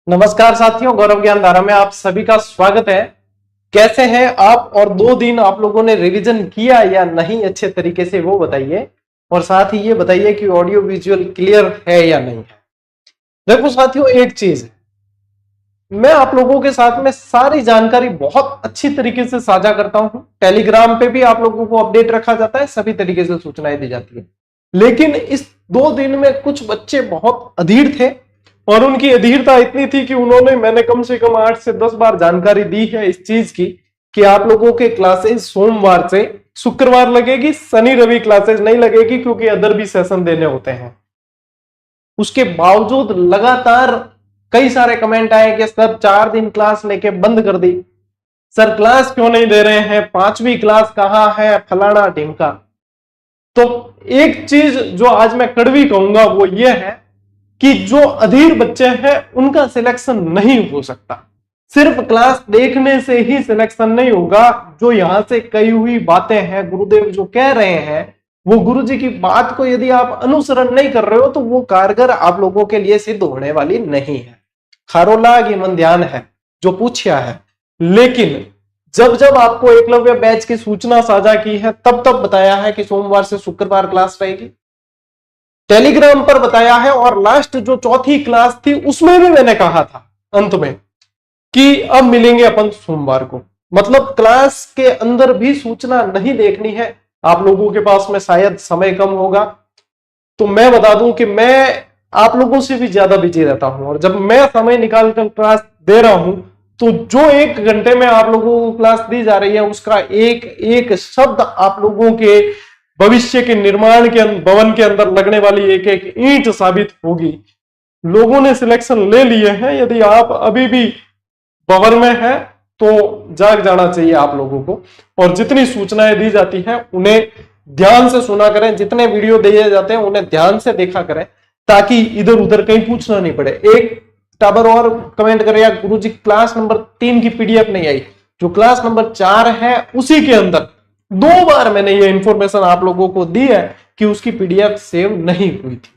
नमस्कार साथियों, गौरव ज्ञान धारा में आप सभी का स्वागत है। कैसे हैं आप और 2 दिन आप लोगों ने रिवीजन किया या नहीं अच्छे तरीके से, वो बताइए। और साथ ही ये बताइए कि ऑडियो विजुअल क्लियर है या नहीं है। देखो साथियों, एक चीज है, मैं आप लोगों के साथ में सारी जानकारी बहुत अच्छी तरीके से साझा करता हूं। टेलीग्राम पे भी आप लोगों को अपडेट रखा जाता है, सभी तरीके से सूचनाएं दी जाती है। लेकिन इस 2 दिन में कुछ बच्चे बहुत अधीर थे और उनकी अधीरता इतनी थी कि मैंने कम से कम 8 से 10 बार जानकारी दी है इस चीज की कि आप लोगों के क्लासेस सोमवार से शुक्रवार लगेगी, शनि रवि क्लासेस नहीं लगेगी क्योंकि अदर भी सेशन देने होते हैं। उसके बावजूद लगातार कई सारे कमेंट आए कि सर 4 दिन क्लास लेके बंद कर दी, सर क्लास क्यों नहीं दे रहे हैं, 5वीं क्लास कहां है, फलाना ढिमका। तो एक चीज जो आज मैं कड़वी कहूंगा वो ये है कि जो अधीर बच्चे हैं उनका सिलेक्शन नहीं हो सकता। सिर्फ क्लास देखने से ही सिलेक्शन नहीं होगा। जो यहां से कही हुई बातें हैं, गुरुदेव जो कह रहे हैं, वो गुरुजी की बात को यदि आप अनुसरण नहीं कर रहे हो तो वो कारगर आप लोगों के लिए सिद्ध होने वाली नहीं है। खारोला की मन ध्यान है जो पूछा है, लेकिन जब जब आपको एकलव्य बैच की सूचना साझा की है तब तब बताया है कि सोमवार से शुक्रवार क्लास रहेगी। टेलीग्राम पर बताया है और लास्ट जो 4थी क्लास थी उसमें भी मैंने कहा था अंत में कि अब मिलेंगे अपन सोमवार को। मतलब क्लास के अंदर भी सूचना नहीं देखनी है। आप लोगों के पास में शायद समय कम होगा, तो मैं बता दूं कि मैं आप लोगों से भी ज्यादा बिजी रहता हूं और जब मैं समय निकालकर क्लास दे रहा हूं तो जो 1 घंटे में आप लोगों को क्लास दी जा रही है उसका एक एक शब्द आप लोगों के भविष्य के निर्माण के भवन के अंदर लगने वाली एक एक ईंट साबित होगी। लोगों ने सिलेक्शन ले लिए हैं, यदि आप अभी भी भवन में है तो जाग जाना चाहिए आप लोगों को। और जितनी सूचनाएं दी जाती हैं उन्हें ध्यान से सुना करें, जितने वीडियो दिए जाते हैं उन्हें ध्यान से देखा करें ताकि इधर उधर कहीं पूछना नहीं पड़े। एक टाबर और कमेंट करें, यार गुरुजी क्लास नंबर 3 की पीडीएफ नहीं आई, जो क्लास नंबर 4 है उसी के अंदर 2 बार मैंने ये इंफॉर्मेशन आप लोगों को दी है कि उसकी पीडीएफ सेव नहीं हुई थी,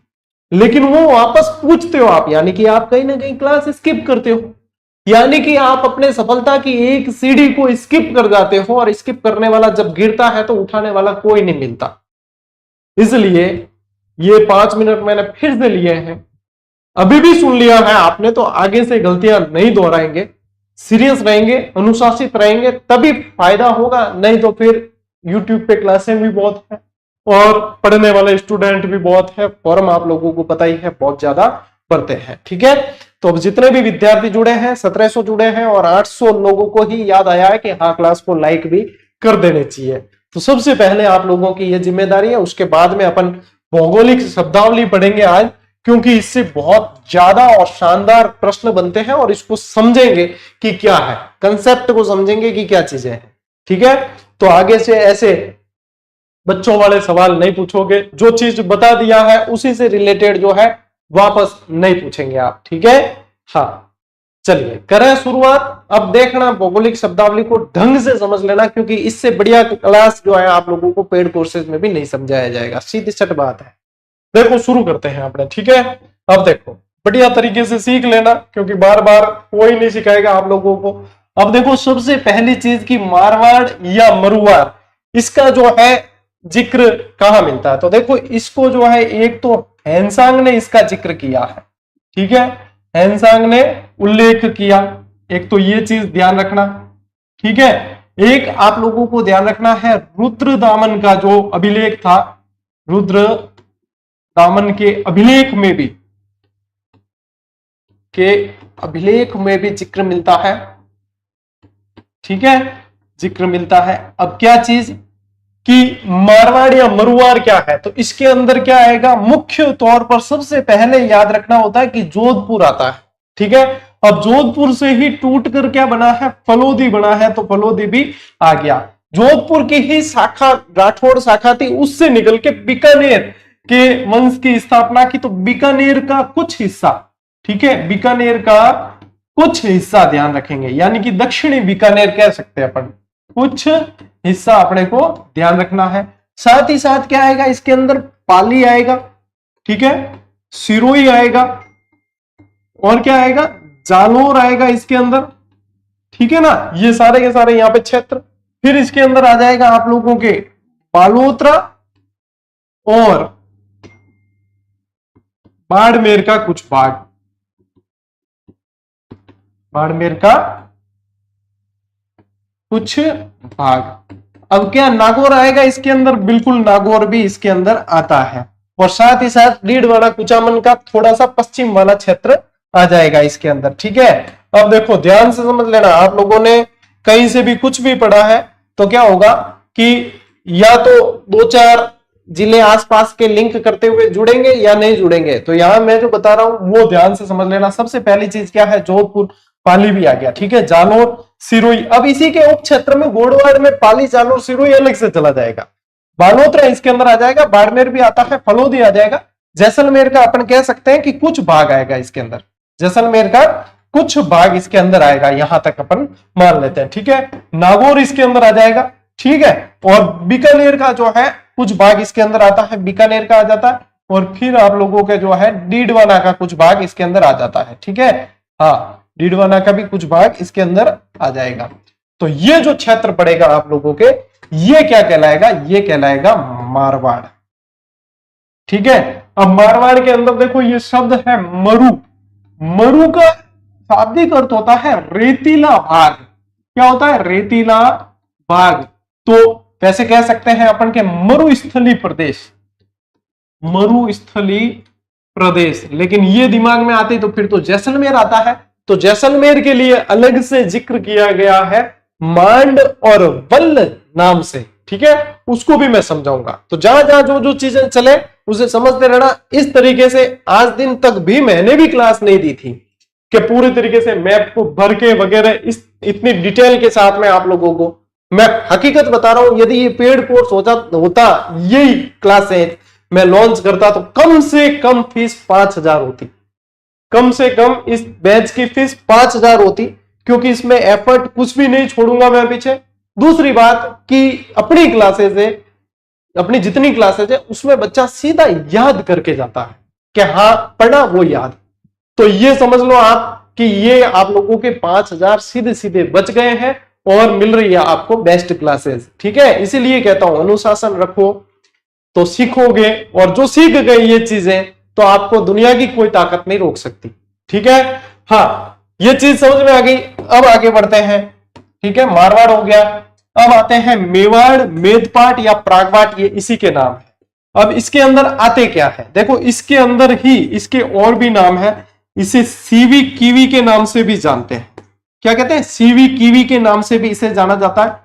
लेकिन वो वापस पूछते हो आप, यानी कि आप कहीं ना कहीं क्लास स्किप करते हो, यानी कि आप अपने सफलता की एक सीढ़ी को स्किप कर जाते हो और स्किप करने वाला जब गिरता है तो उठाने वाला कोई नहीं मिलता। इसलिए ये 5 मिनट मैंने फिर से लिए हैं, अभी भी सुन लिया है आपने तो आगे से गलतियां नहीं दोहराएंगे, सीरियस रहेंगे, अनुशासित रहेंगे, तभी फायदा होगा। नहीं तो फिर YouTube पे क्लासें भी बहुत है और पढ़ने वाले स्टूडेंट भी बहुत है, फॉर्म आप लोगों को पता ही है बहुत ज्यादा पढ़ते हैं। ठीक है, तो अब जितने भी विद्यार्थी जुड़े हैं 1700 जुड़े हैं और 800 लोगों को ही याद आया है कि हाँ क्लास को लाइक भी कर देने चाहिए। तो सबसे पहले आप लोगों की यह जिम्मेदारी है। उसके बाद में अपन भौगोलिक शब्दावली पढ़ेंगे आज, क्योंकि इससे बहुत ज्यादा और शानदार प्रश्न बनते हैं और इसको समझेंगे कि क्या है, कंसेप्ट को समझेंगे कि क्या चीजें हैं। ठीक है, तो आगे से ऐसे बच्चों वाले सवाल नहीं पूछोगे, जो चीज बता दिया है उसी से रिलेटेड जो है वापस नहीं पूछेंगे आप। ठीक है, हाँ चलिए करें शुरुआत। अब देखना भौगोलिक शब्दावली को ढंग से समझ लेना, क्योंकि इससे बढ़िया क्लास जो है आप लोगों को पेड कोर्सेज में भी नहीं समझाया जाएगा, सीधी सट बात है। देखो शुरू करते हैं अपने। ठीक है, अब देखो बढ़िया तरीके से सीख लेना, क्योंकि बार बार कोई नहीं सिखाएगा आप लोगों को। अब देखो सबसे पहली चीज की मारवाड़ या मरुवाड़, इसका जो है जिक्र कहां मिलता है। तो देखो इसको जो है एक तो हैंसांग ने इसका जिक्र किया है। ठीक है, हैंसांग ने उल्लेख किया, एक तो ये चीज ध्यान रखना। ठीक है, एक आप लोगों को ध्यान रखना है रुद्रदामन का जो अभिलेख था, रुद्रदामन के अभिलेख में भी जिक्र मिलता है। ठीक है, जिक्र मिलता है। अब क्या चीज कि मारवाड़ या मरुवाड़ क्या है, तो इसके अंदर क्या आएगा, मुख्य तौर पर सबसे पहले याद रखना होता है कि जोधपुर आता है। ठीक है, अब जोधपुर से ही टूट कर क्या बना है, फलोदी बना है, तो फलोदी भी आ गया। जोधपुर की ही शाखा राठौड़ शाखा थी, उससे निकल के बीकानेर के वंश की स्थापना की। तो बीकानेर का कुछ हिस्सा, ठीक है, बीकानेर का कुछ हिस्सा ध्यान रखेंगे, यानी कि दक्षिणी बीकानेर कह सकते हैं अपन, कुछ हिस्सा अपने को ध्यान रखना है। साथ ही साथ क्या आएगा इसके अंदर, पाली आएगा, ठीक है, सिरोही आएगा, और क्या आएगा, जालोर आएगा इसके अंदर, ठीक है ना, ये सारे के सारे यहाँ पे क्षेत्र। फिर इसके अंदर आ जाएगा आप लोगों के बालोतरा और बाड़मेर का कुछ भाग, बाड़मेर का कुछ भाग। अब क्या नागौर आएगा इसके अंदर, बिल्कुल नागौर भी इसके अंदर आता है, और साथ ही साथ रीडवाड़ा कुचामन का थोड़ा सा पश्चिम वाला क्षेत्र आ जाएगा इसके अंदर, ठीक है। अब देखो ध्यान से समझ लेना, आप लोगों ने कहीं से भी कुछ भी पढ़ा है तो क्या होगा कि या तो 2-4 जिले आसपास के लिंक करते हुए जुड़ेंगे या नहीं जुड़ेंगे। तो यहां मैं जो बता रहा हूं वो ध्यान से समझ लेना। सबसे पहली चीज क्या है, जोधपुर, पाली भी आ गया, ठीक है, जालोर, सिरोही। अब इसी के उप क्षेत्र में गोड़वाड़ में पाली, जालोर, सिरोही अलग से चला जाएगा। बालोतरा इसके अंदर आ जाएगा, बाड़मेर भी आता है, फलोदी आ जाएगा, जैसलमेर का अपन कह सकते हैं कि कुछ भाग आएगा इसके अंदर, जैसलमेर का कुछ भाग इसके अंदर आएगा, यहां तक अपन मान लेते हैं, ठीक है। नागौर इसके अंदर आ जाएगा, ठीक है, और बीकानेर का जो है कुछ भाग इसके अंदर आता है, बीकानेर का आ जाता है, और फिर आप लोगों के जो है डीडवाना का कुछ भाग इसके अंदर आ जाता है, ठीक है। हाँ, डीडवाना का भी कुछ भाग इसके अंदर आ जाएगा। तो ये जो क्षेत्र पड़ेगा आप लोगों के, ये क्या कहलाएगा, ये कहलाएगा मारवाड़, ठीक है। अब मारवाड़ के अंदर देखो ये शब्द है मरु, मरु का शाब्दिक अर्थ होता है रेतीला भाग। क्या होता है, रेतीला भाग। तो वैसे कह सकते हैं अपन के मरुस्थली प्रदेश, मरुस्थली प्रदेश। लेकिन ये दिमाग में आते तो फिर तो जैसलमेर आता है। तो जैसलमेर के लिए अलग से जिक्र किया गया है मांड और वल्ल नाम से, ठीक है, उसको भी मैं समझाऊंगा। तो जहां जहां जो जो चीजें चले उसे समझते रहना। इस तरीके से आज दिन तक भी मैंने भी क्लास नहीं दी थी कि पूरे तरीके से मैप को भर के वगैरह इस इतनी डिटेल के साथ में आप लोगों को मैं हकीकत बता रहा हूं। यदि ये पेड कोर्स होता यही क्लासें मैं लॉन्च करता तो कम से कम फीस 5,000 होती, कम से कम इस बैच की फीस 5,000 होती, क्योंकि इसमें एफर्ट कुछ भी नहीं छोड़ूंगा मैं पीछे। दूसरी बात कि अपनी क्लासेस है, अपनी जितनी क्लासेस है उसमें बच्चा सीधा याद करके जाता है कि हाँ पढ़ा वो याद। तो ये समझ लो आप कि ये आप लोगों के 5,000 सीधे सीधे बच गए हैं और मिल रही है आपको बेस्ट क्लासेस, ठीक है। इसीलिए कहता हूं अनुशासन रखो तो सीखोगे, और जो सीख गए ये चीजें तो आपको दुनिया की कोई ताकत नहीं रोक सकती, ठीक है। हाँ, ये चीज समझ में आ गई। अब आगे बढ़ते हैं, ठीक है, मारवाड़ हो गया। अब आते हैं मेवाड़, मेदपाट या प्रागवाट, ये इसी के नाम है। अब इसके अंदर आते क्या है, देखो इसके अंदर ही इसके और भी नाम है। इसे सीवी कीवी के नाम से भी जानते हैं। क्या कहते हैं, सीवी कीवी के नाम से भी इसे जाना जाता है।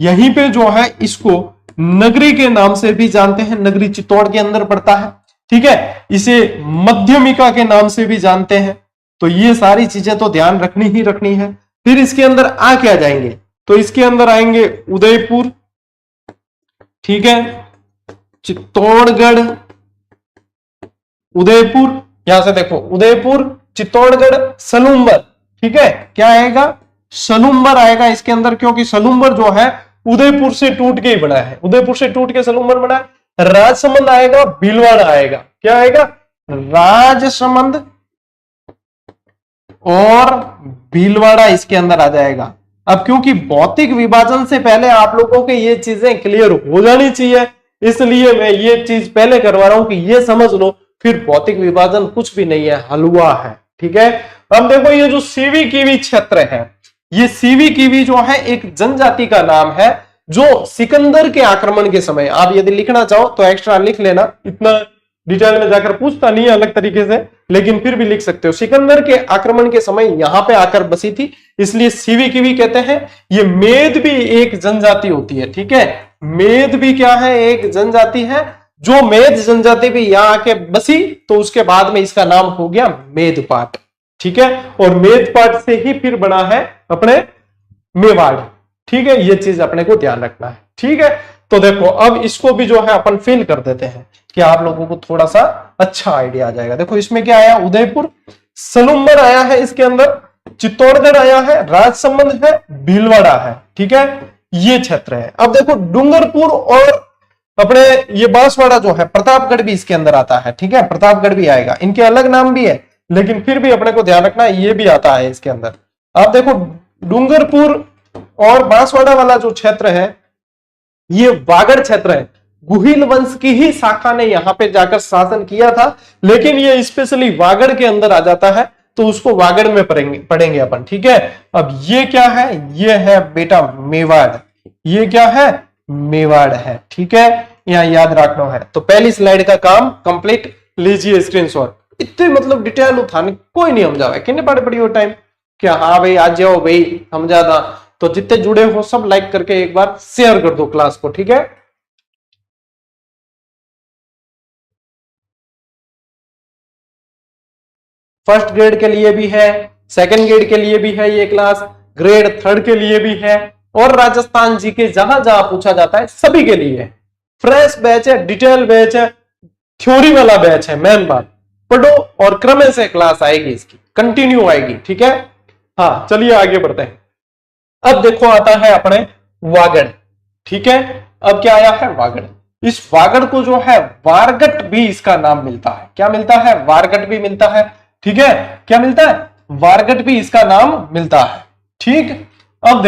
यहीं पे जो है इसको नगरी के नाम से भी जानते हैं, नगरी चित्तौड़ के अंदर पड़ता है, ठीक है। इसे मध्यमिका के नाम से भी जानते हैं। तो ये सारी चीजें तो ध्यान रखनी ही रखनी है। फिर इसके अंदर आ क्या जाएंगे, तो इसके अंदर आएंगे उदयपुर, ठीक है, चित्तौड़गढ़, उदयपुर, यहां से देखो उदयपुर, चित्तौड़गढ़, सलूम्बर, ठीक है। क्या आएगा, सलूम्बर आएगा इसके अंदर, क्योंकि सलूम्बर जो है उदयपुर से टूट के ही बना है, उदयपुर से टूट के सलूम्बर बना है। राजसमंद आएगा, भीलवाड़ा आएगा। क्या आएगा, राजसमंद और भीलवाड़ा इसके अंदर आ जाएगा। अब क्योंकि भौतिक विभाजन से पहले आप लोगों के ये चीजें क्लियर हो जानी चाहिए, इसलिए मैं ये चीज पहले करवा रहा हूं कि ये समझ लो, फिर भौतिक विभाजन कुछ भी नहीं है, हलवा है, ठीक है। अब देखो ये जो सीवी कीवी क्षेत्र है, ये सीवी कीवी जो है एक जनजाति का नाम है, जो सिकंदर के आक्रमण के समय, आप यदि लिखना चाहो तो एक्स्ट्रा लिख लेना, इतना डिटेल में जाकर पूछता नहीं है अलग तरीके से, लेकिन फिर भी लिख सकते हो। सिकंदर के आक्रमण के समय यहां पे आकर बसी थी, इसलिए सीवी कीवी कहते हैं। ये मेद भी एक जनजाति होती है, ठीक है। मेद भी क्या है, एक जनजाति है। जो मेद जनजाति भी यहां आके बसी तो उसके बाद में इसका नाम हो गया मेदपाट, ठीक है। और मेदपाट से ही फिर बना है अपने मेवाड़, ठीक है। ये चीज अपने को ध्यान रखना है, ठीक है। तो देखो अब इसको भी जो है अपन फिल कर देते हैं कि आप लोगों को थोड़ा सा अच्छा आइडिया आ जाएगा। देखो इसमें क्या आया, उदयपुर, सलूम्बर आया है इसके अंदर, चित्तौड़गढ़ आया है, राजसमंद है, भीलवाड़ा है, ठीक है। ये क्षेत्र है। अब देखो डूंगरपुर और अपने ये बांसवाड़ा जो है, प्रतापगढ़ भी इसके अंदर आता है, ठीक है। प्रतापगढ़ भी आएगा, इनके अलग नाम भी है, लेकिन फिर भी अपने को ध्यान रखना ये भी आता है इसके अंदर। आप देखो डूंगरपुर और बांसवाड़ा वाला जो क्षेत्र है ये वागड़ क्षेत्र है। गुहिल वंश की ही शाखा ने यहां पे जाकर शासन किया था, लेकिन ये स्पेशली वागड़ के अंदर आ जाता है, तो उसको वागड़ में पढ़ेंगे अपन। ठीक है, अब ये क्या है, ये है बेटा मेवाड़। ये क्या है, मेवाड़ है। ठीक है, यहां याद रखना है। तो पहली स्लाइड का काम कंप्लीट, लीजिए स्क्रीनशॉट। इतने मतलब डिटेल उठाने कोई नहीं समझा है, कितने पढ़े पड़ी हो टाइम क्या। हाँ भाई आज जाओ भाई समझा था। तो जितने जुड़े हो सब लाइक करके एक बार शेयर कर दो क्लास को। ठीक है, फर्स्ट ग्रेड के लिए भी है, सेकंड ग्रेड के लिए भी है ये क्लास, ग्रेड थर्ड के लिए भी है, और राजस्थान जी के जहां जहां पूछा जाता है सभी के लिए है। फ्रेश बैच है, डिटेल बैच है, थ्योरी वाला बैच है। मेन बात पढ़ो और क्रम से क्लास आएगी, इसकी कंटिन्यू आएगी। ठीक है, हाँ चलिए आगे बढ़ते हैं। अब देखो आता है अपने वागड़। ठीक है, अब क्या आया है, वागड़। इस वागड़ को जो है वारगट भी इसका नाम मिलता है। क्या मिलता है, वारगट भी मिलता है। ठीक है, क्या मिलता है, वारगट भी इसका नाम मिलता है। ठीक, अब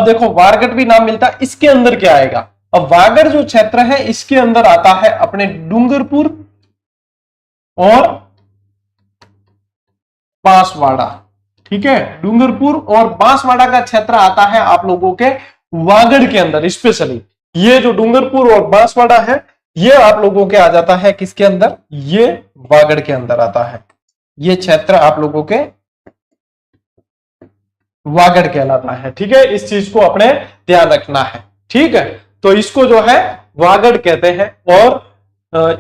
देखो वारगट भी नाम मिलता है। इसके अंदर क्या आएगा, अब वागड़ जो क्षेत्र है इसके अंदर आता है अपने डूंगरपुर और बांसवाड़ा। ठीक है, डूंगरपुर और बांसवाड़ा का क्षेत्र आता है आप लोगों के वागड़ के अंदर। स्पेशली ये जो डूंगरपुर और बांसवाड़ा है ये आप लोगों के आ जाता है किसके अंदर, ये वागड़ के अंदर आता है। ये क्षेत्र आप लोगों के वागड़ कहलाता है। ठीक है, इस चीज को अपने ध्यान रखना है। ठीक है, तो इसको जो है वागड़ कहते हैं। और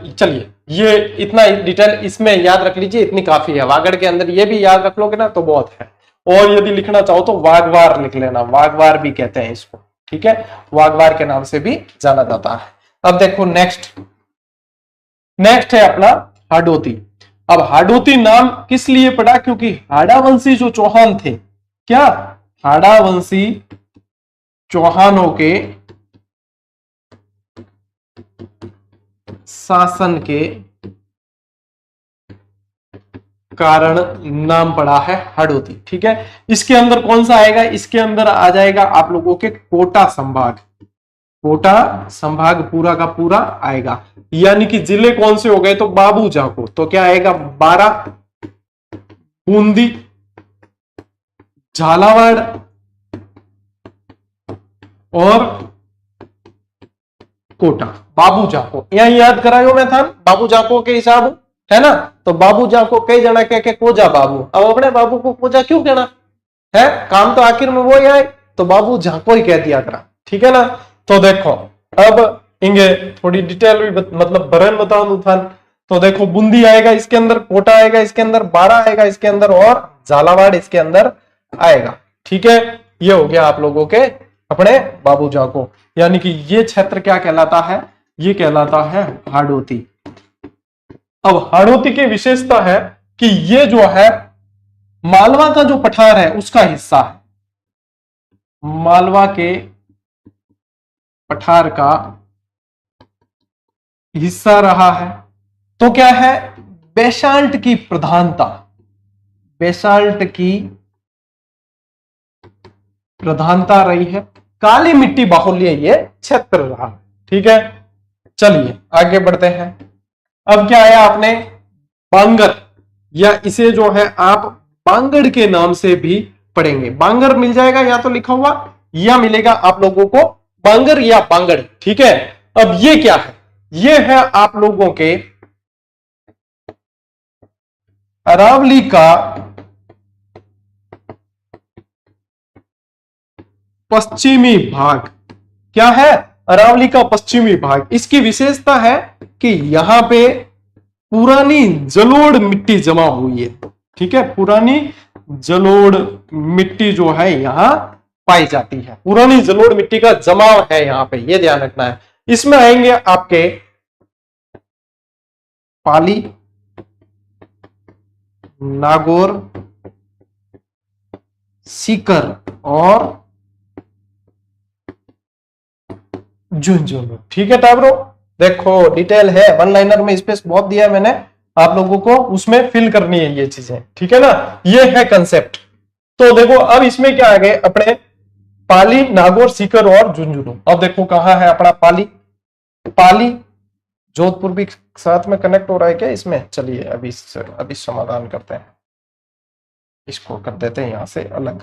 चलिए ये इतना डिटेल इसमें याद रख लीजिए, इतनी काफी है। वागड़ के अंदर ये भी याद रख लोगे ना तो बहुत है। और यदि लिखना चाहो तो वागवार लिख लेना, वागवार भी कहते हैं इसको। ठीक है, वागवार के नाम से भी जाना जाता है। अब देखो नेक्स्ट है अपना हाडोती। अब हाडोती नाम किस लिए पड़ा, क्योंकि हाड़ावंशी जो चौहान थे, क्या हाड़ावंशी चौहानों के शासन के कारण नाम पड़ा है हाडोती। ठीक है, इसके अंदर कौन सा आएगा, इसके अंदर आ जाएगा आप लोगों के कोटा संभाग। कोटा संभाग पूरा का पूरा आएगा। यानी कि जिले कौन से हो गए, तो बाबू जाको, तो क्या आएगा, बारा, बूंदी, झालावाड़ और कोटा। बाबू जाको यहां याद करायो मैं था, बाबू जाको के हिसाब है ना। तो बाबू जाको कई जना कह के कोजा बाबू, अब अपने बाबू को कोजा क्यों कहना है, काम तो आखिर में वो ही आए, तो बाबू जाको ही कह दिया करा। ठीक है ना। तो देखो अब इंगे थोड़ी डिटेल भी मतलब बरन बताऊं था। तो देखो बूंदी आएगा इसके अंदर, कोटा आएगा इसके अंदर, बारा आएगा इसके अंदर और झालावाड़ इसके अंदर आएगा। ठीक है, ये हो गया आप लोगों के अपने बाबू जाको। यानी कि ये क्षेत्र क्या कहलाता है, ये कहलाता है हाड़ोती। अब हाड़ोती की विशेषता है कि ये जो है मालवा का जो पठार है उसका हिस्सा है। मालवा के पठार का हिस्सा रहा है। तो क्या है, बेसाल्ट की प्रधानता, बेसाल्ट की प्रधानता रही है। काली मिट्टी बाहुल्य ये क्षेत्र रहा। ठीक है, चलिए आगे बढ़ते हैं। अब क्या आया आपने, बांगर, या इसे जो है आप बांगड़ के नाम से भी पढ़ेंगे। बांगर मिल जाएगा या तो लिखा हुआ या मिलेगा आप लोगों को बांगर या बांगड़। ठीक है, अब ये क्या है, ये है आप लोगों के अरावली का पश्चिमी भाग। क्या है, अरावली का पश्चिमी भाग। इसकी विशेषता है कि यहां पे पुरानी जलोढ़ मिट्टी जमा हुई है। ठीक है, पुरानी जलोढ़ मिट्टी जो है यहां पाई जाती है। पुरानी जलोढ़ मिट्टी का जमाव है यहां पे, ये ध्यान रखना है। इसमें आएंगे आपके पाली, नागौर, सीकर और झुंझुनू। ठीक है टाबरो, देखो डिटेल है, वन लाइनर में स्पेस बहुत दिया मैंने, आप लोगों को उसमें फिल करनी है ये चीजें, ठीक है ना। ये है कंसेप्ट। तो देखो अब इसमें क्या आ गए अपने पाली, नागौर, सीकर और झुंझुनू। अब देखो कहां है अपना पाली। पाली जोधपुर भी साथ में कनेक्ट हो रहा है क्या इसमें? चलिए अभी समाधान करते हैं, इसको कर देते हैं यहां से अलग।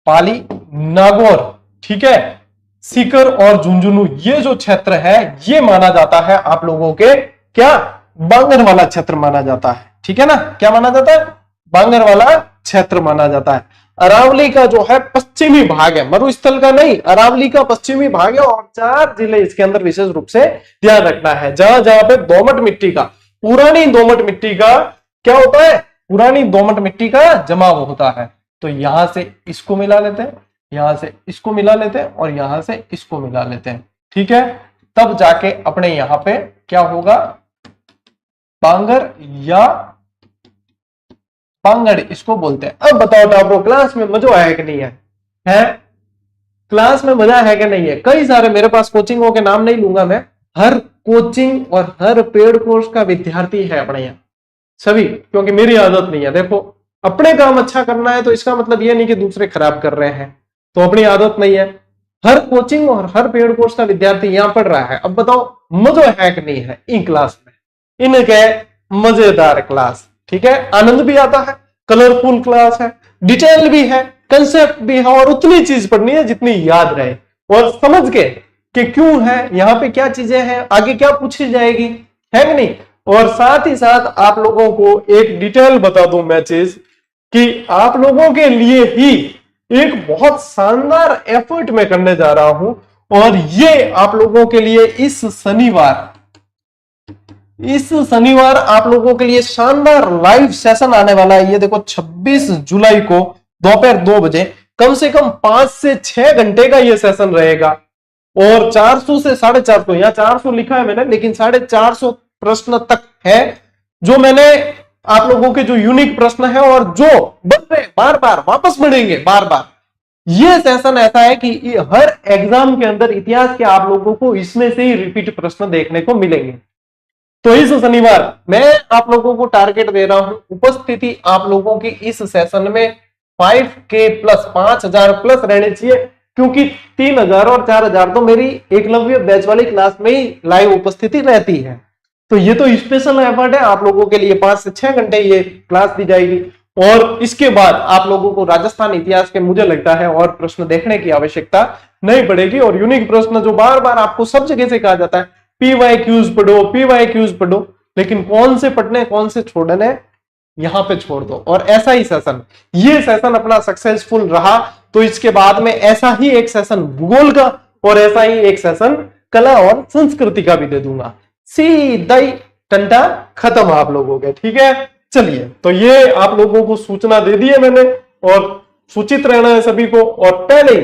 पाली, नागौर, ठीक है, सीकर और झुंझुनू, ये जो क्षेत्र है ये माना जाता है आप लोगों के क्या, बांगर वाला क्षेत्र माना जाता है, ठीक है ना। क्या माना जाता है? बांगर वाला क्षेत्र माना जाता है। अरावली का जो है पश्चिमी भाग है, मरुस्थल का नहीं, अरावली का पश्चिमी भाग है। और 4 जिले इसके अंदर विशेष रूप से ध्यान रखना है, जहां जहां पे दोमट मिट्टी का, पुरानी दोमट मिट्टी का क्या होता है, पुरानी दोमट मिट्टी का जमाव होता है। तो यहां से इसको मिला लेते हैं, यहां से इसको मिला लेते हैं और यहां से इसको मिला लेते हैं, ठीक है। तब जाके अपने यहां पे क्या होगा, बांगर या बांगड़ इसको बोलते हैं। अब बताओ टापरो, क्लास में मजा आया कि नहीं है? है क्लास में मजा है कि नहीं है? कई सारे मेरे पास कोचिंगों के नाम नहीं लूंगा मैं, हर कोचिंग और हर पेड कोर्स का विद्यार्थी है अपने यहाँ सभी, क्योंकि मेरी आदत नहीं है। देखो अपने काम अच्छा करना है तो इसका मतलब यह नहीं कि दूसरे खराब कर रहे हैं, तो अपनी आदत नहीं है। हर कोचिंग और हर पेड कोर्स का विद्यार्थी यहां पढ़ रहा है। अब बताओ मजा है कि नहीं है इन क्लास में? इनके मजेदार क्लास, ठीक है, आनंद भी आता है, कलरफुल क्लास है, डिटेल भी है, कंसेप्ट भी है, और उतनी चीज पढ़नी है जितनी याद रहे, और समझ के कि क्यों है, यहां पे क्या चीजें हैं, आगे क्या पूछी जाएगी, है कि नहीं। और साथ ही साथ आप लोगों को एक डिटेल बता दूं मैं चीज, कि आप लोगों के लिए ही एक बहुत शानदार एफर्ट में करने जा रहा हूं, और ये आप लोगों के लिए इस शनिवार आप लोगों के लिए शानदार लाइव सेशन आने वाला है। ये देखो 26 जुलाई को दोपहर 2 बजे, कम से कम 5 से 6 घंटे का ये सेशन रहेगा, और 400 से 450, यहाँ 400 लिखा है मैंने, लेकिन 450 प्रश्न तक है, जो मैंने आप लोगों के जो यूनिक प्रश्न है और जो बन रहे बार बार वापस बढ़ेंगे बार बार। ये सेशन ऐसा है कि हर एग्जाम के अंदर इतिहास के आप लोगों को इसमें से ही रिपीट प्रश्न देखने को मिलेंगे। तो इस शनिवार मैं आप लोगों को टारगेट दे रहा हूं, उपस्थिति आप लोगों की इस सेशन में 5K प्लस, 5000 प्लस रहने चाहिए, क्योंकि 3000 और 4000 तो मेरी एकलव्य बैच वाली क्लास में ही लाइव उपस्थिति रहती है। तो ये तो स्पेशल एफर्ट है आप लोगों के लिए, 5 से 6 घंटे ये क्लास दी जाएगी, और इसके बाद आप लोगों को राजस्थान इतिहास के मुझे लगता है और प्रश्न देखने की आवश्यकता नहीं पड़ेगी। और यूनिक प्रश्न जो बार बार आपको सब जगह से कहा जाता है, PYQs पढ़ो, PYQs पढ़ो, लेकिन कौन से पढ़ने कौन से छोड़ने यहां पे छोड़ दो। और ऐसा ही सेशन, ये सेशन अपना सक्सेसफुल रहा तो इसके बाद में ऐसा ही एक सेशन भूगोल का और ऐसा ही एक सेशन कला और संस्कृति का भी दे दूंगा। सीधा ही टंटा खत्म आप लोगों के, ठीक है। चलिए, तो ये आप लोगों को सूचना दे दी है मैंने, और सूचित रहना है सभी को। और पहले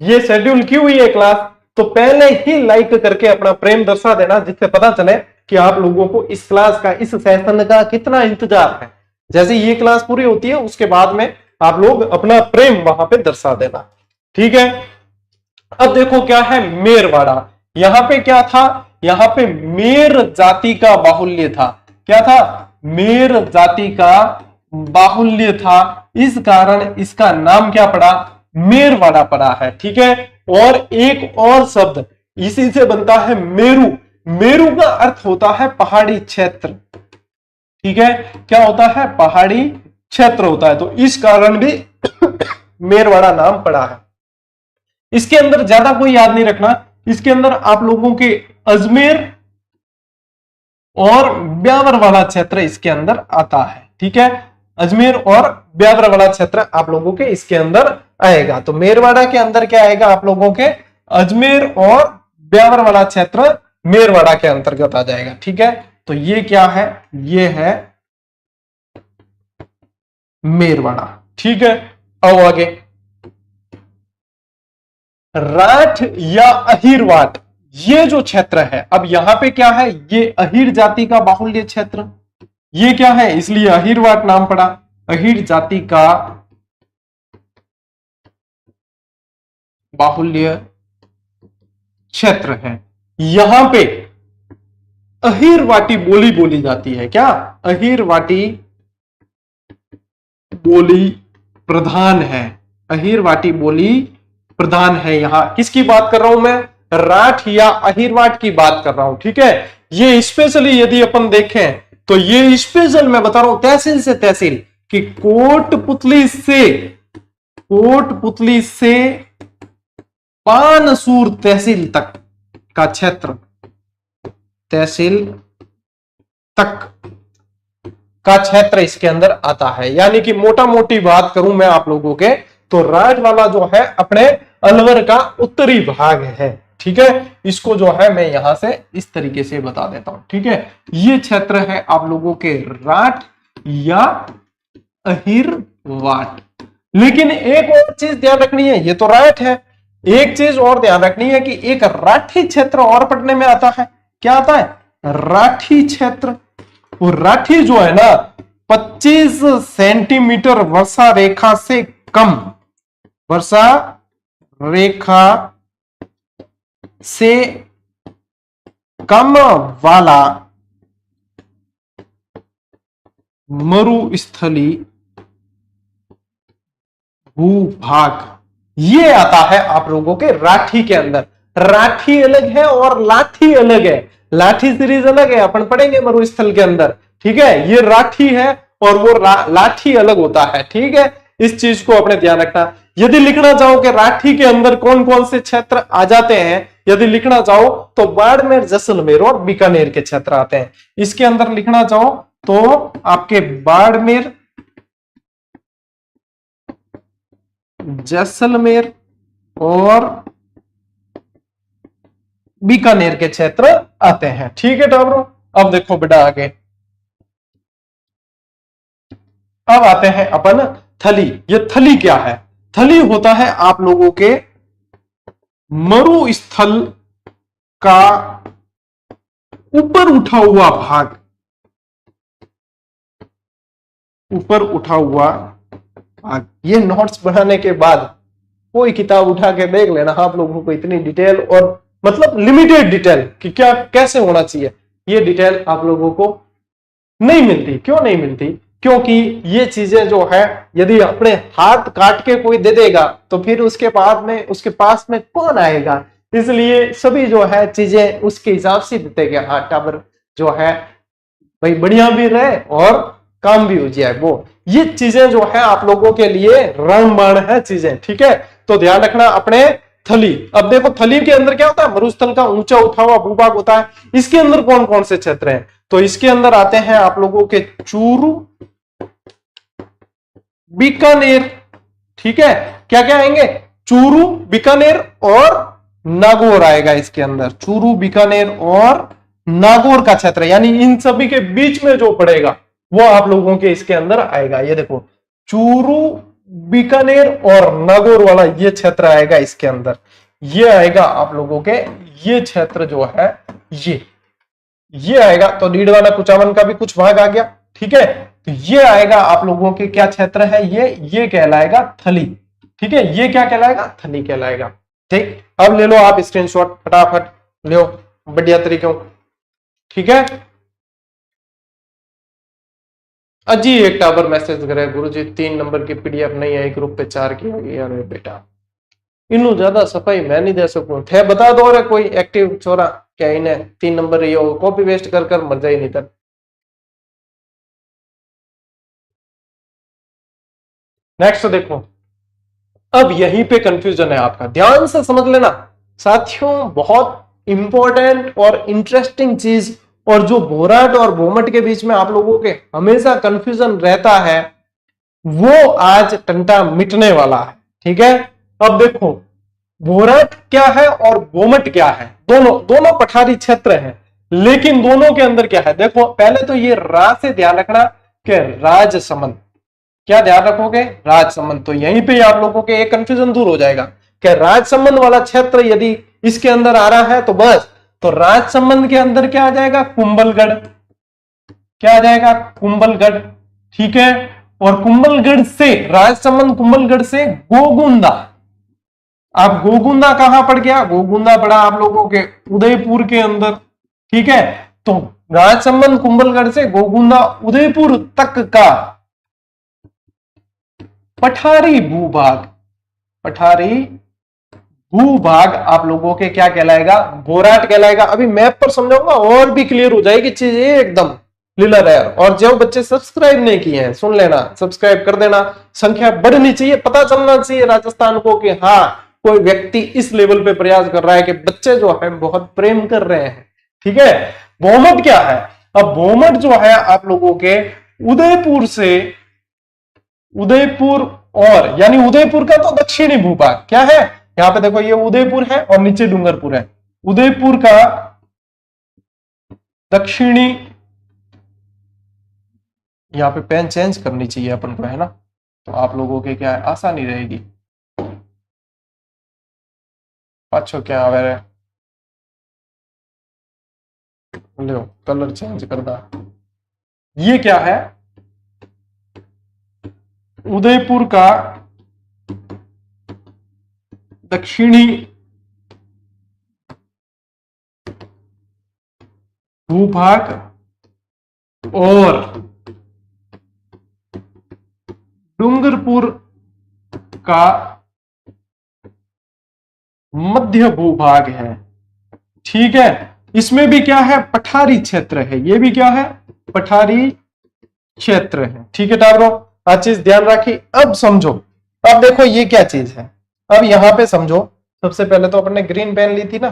ये शेड्यूल की हुई है क्लास, तो पहले ही लाइक करके अपना प्रेम दर्शा देना, जिससे पता चले कि आप लोगों को इस क्लास का, इस सेशन का कितना इंतजार है। जैसे ये क्लास पूरी होती है उसके बाद में आप लोग अपना प्रेम वहां पे दर्शा देना, ठीक है। अब देखो क्या है मेरवाड़ा, यहां पे क्या था, यहां पे मेर जाति का बाहुल्य था। क्या था? मेर जाति का बाहुल्य था, इस कारण इसका नाम क्या पड़ा, मेरवाड़ा पड़ा है, ठीक है। और एक और शब्द इसी से बनता है मेरू, मेरू का अर्थ होता है पहाड़ी क्षेत्र, ठीक है। क्या होता है? पहाड़ी क्षेत्र होता है, तो इस कारण भी मेरवाड़ा नाम पड़ा है। इसके अंदर ज्यादा कोई याद नहीं रखना, इसके अंदर आप लोगों के अजमेर और ब्यावर वाला क्षेत्र इसके अंदर आता है, ठीक है। अजमेर और ब्यावर वाला क्षेत्र आप लोगों के इसके अंदर आएगा। तो मेरवाड़ा के अंदर क्या आएगा आप लोगों के, अजमेर और ब्यावर वाला क्षेत्र मेरवाड़ा के अंतर्गत आ जाएगा, ठीक है। तो ये क्या है, ये है मेरवाड़ा, ठीक है। आओ आगे, राठ या अहिरवाट, ये जो क्षेत्र है, अब यहां पे क्या है, ये अहिर जाति का बाहुल्य क्षेत्र, ये क्या है, इसलिए अहिरवाट नाम पड़ा, अहिर जाति का बाहुल्य क्षेत्र है। यहां पे अहिरवाटी बोली बोली जाती है। क्या? अहिरवाटी बोली प्रधान है। अहिरवाटी बोली प्रधान है। यहां किसकी बात कर रहा हूं मैं? राठ या अहिरवाट की बात कर रहा हूं। ठीक है, ये स्पेशली यदि अपन देखें तो ये स्पेशल मैं बता रहा हूं तहसील से तहसील कि कोटपुतली से पानसूर तहसील तक का क्षेत्र, तहसील तक का क्षेत्र इसके अंदर आता है। यानी कि मोटा मोटी बात करूं मैं आप लोगों के तो राठ वाला जो है अपने अलवर का उत्तरी भाग है। ठीक है, इसको जो है मैं यहां से इस तरीके से बता देता हूं। ठीक है, ये क्षेत्र है आप लोगों के राठ या अहिरवाट। लेकिन एक और चीज ध्यान रखनी है, ये तो राठ है, एक चीज और ध्यान रखनी है कि एक राठी क्षेत्र और पढ़ने में आता है। क्या आता है? राठी क्षेत्र। और राठी जो है ना 25 सेंटीमीटर वर्षा रेखा से कम, वर्षा रेखा से कम वाला मरुस्थली भूभाग, ये आता है आप लोगों के राठी के अंदर। राठी अलग है और लाठी अलग है। लाठी सीरीज अलग है, अपन पढ़ेंगे मरुस्थल के अंदर। ठीक है, ये राठी है और वो लाठी अलग होता है। ठीक है, इस चीज को अपने ध्यान रखना। यदि लिखना चाहो कि राठी के अंदर कौन कौन से क्षेत्र आ जाते हैं, यदि लिखना चाहो तो बाड़मेर, जैसलमेर और बीकानेर के क्षेत्र आते हैं। इसके अंदर लिखना चाहो तो आपके बाड़मेर, जैसलमेर और बीकानेर के क्षेत्र आते हैं। ठीक है टाबरों, अब देखो बेटा आगे, अब आते हैं अपन थली। ये थली क्या है? थली होता है आप लोगों के मरुस्थल का ऊपर उठा हुआ भाग, ऊपर उठा हुआ भाग। ये नोट्स बनाने के बाद कोई किताब उठा के देख लेना, आप लोगों को इतनी डिटेल और मतलब लिमिटेड डिटेल कि क्या कैसे होना चाहिए, ये डिटेल आप लोगों को नहीं मिलती। क्यों नहीं मिलती? क्योंकि ये चीजें जो है यदि अपने हाथ काट के कोई दे देगा तो फिर उसके बाद में उसके पास में कौन आएगा। इसलिए सभी जो है चीजें उसके हिसाब से देते गए। हाँ टाबर जो है भाई बढ़िया भी रहे और काम भी हो जाए, वो ये चीजें जो है आप लोगों के लिए रामबाण है चीजें। ठीक है, तो ध्यान रखना अपने थली। अब देखो थली के अंदर क्या होता है? मरुस्थल का ऊंचा उठा हुआ भूभाग होता है। इसके अंदर कौन कौन से क्षेत्र हैं? तो इसके अंदर आते हैं आप लोगों के चूरू, बीकानेर। ठीक है, क्या क्या आएंगे? चूरू, बीकानेर और नागौर आएगा इसके अंदर। चूरू, बीकानेर और नागौर का क्षेत्र, यानी इन सभी के बीच में जो पड़ेगा वो आप लोगों के इसके अंदर आएगा। ये देखो चूरू, बीकानेर और नागौर वाला ये क्षेत्र आएगा इसके अंदर। ये आएगा आप लोगों के, ये क्षेत्र जो है ये आएगा। तो डीडवाना कुचामन का भी कुछ भाग आ गया। ठीक है, तो ये आएगा आप लोगों के क्या क्षेत्र है? ये कहलाएगा थली। ठीक है, ये क्या कहलाएगा? थली कहलाएगा। ठीक, अब ले लो आप स्क्रीनशॉट, फटाफट लो बढ़िया तरीके। ठीक है, अजी एक टावर मैसेज करे गुरुजी 3 नंबर की पीडीएफ नहीं आई, ग्रुप पे 4 की होगी। अरे बेटा इन्हों ज्यादा सफाई मैं नहीं दे सकूं थे, बता दो रे कोई एक्टिव छोरा क्या इन्हें 3 नंबर ये कॉपी वेस्ट कर कर मर जाए नहीं तक। नेक्स्ट देखो, अब यहीं पे कंफ्यूजन है आपका, ध्यान से समझ लेना साथियों। बहुत इंपॉर्टेंट और इंटरेस्टिंग चीज, और जो बोराट और बोमट के बीच में आप लोगों के हमेशा कंफ्यूजन रहता है वो आज टंटा मिटने वाला है। ठीक है, अब देखो बोराट क्या है और बोमट क्या है, दोनों पठारी क्षेत्र हैं, लेकिन दोनों के अंदर क्या है? देखो पहले तो ये रा से ध्यान रखना कि राजसमंद, क्या ध्यान रखोगे? राजसमंद। तो यहीं पे आप लोगों के एक कंफ्यूजन दूर हो जाएगा कि राजसमंद वाला क्षेत्र यदि इसके अंदर आ रहा है तो बस, तो राजसमंद के अंदर क्या आ जाएगा? कुंभलगढ़। क्या आ जाएगा? कुंभलगढ़। ठीक है, और कुंभलगढ़ से राजसमंद, कुंभलगढ़ से गोगुंदा। आप गोगुंदा कहां पड़ गया? गोगुंदा पड़ा आप लोगों के उदयपुर के अंदर। ठीक है, तो राजसमंद कुंभलगढ़ से गोगुंडा उदयपुर तक का पठारी भूभाग आप लोगों के क्या कहलाएगा, बोराट कहलाएगा। अभी मैप पर समझाऊंगा और भी क्लियर हो जाएगी चीज एकदम क्लियर है। और जो बच्चे सब्सक्राइब नहीं किए हैं सुन लेना, सब्सक्राइब कर देना, संख्या बढ़नी चाहिए, पता चलना चाहिए राजस्थान को कि हाँ कोई व्यक्ति इस लेवल पे प्रयास कर रहा है कि बच्चे जो है बहुत प्रेम कर रहे हैं। ठीक है, भौमट क्या है? अब भौमट जो है आप लोगों के उदयपुर और यानी उदयपुर का तो दक्षिणी भूभाग क्या है, यहां पे देखो ये उदयपुर है और नीचे डूंगरपुर है। उदयपुर का दक्षिणी, यहां पे पेन चेंज करनी चाहिए अपन को है ना, तो आप लोगों के क्या है आसानी रहेगी। पाछो क्या आवे रे, लो कलर चेंज कर दा। ये क्या है, उदयपुर का दक्षिणी भूभाग और डूंगरपुर का मध्य भूभाग है। ठीक है, इसमें भी क्या है पठारी क्षेत्र है, ये भी क्या है पठारी क्षेत्र है। ठीक है टाबरो, आज चीज ध्यान रखी। अब समझो, अब देखो ये क्या चीज है, अब यहां पे समझो। सबसे पहले तो अपन ने ग्रीन पेन ली थी ना,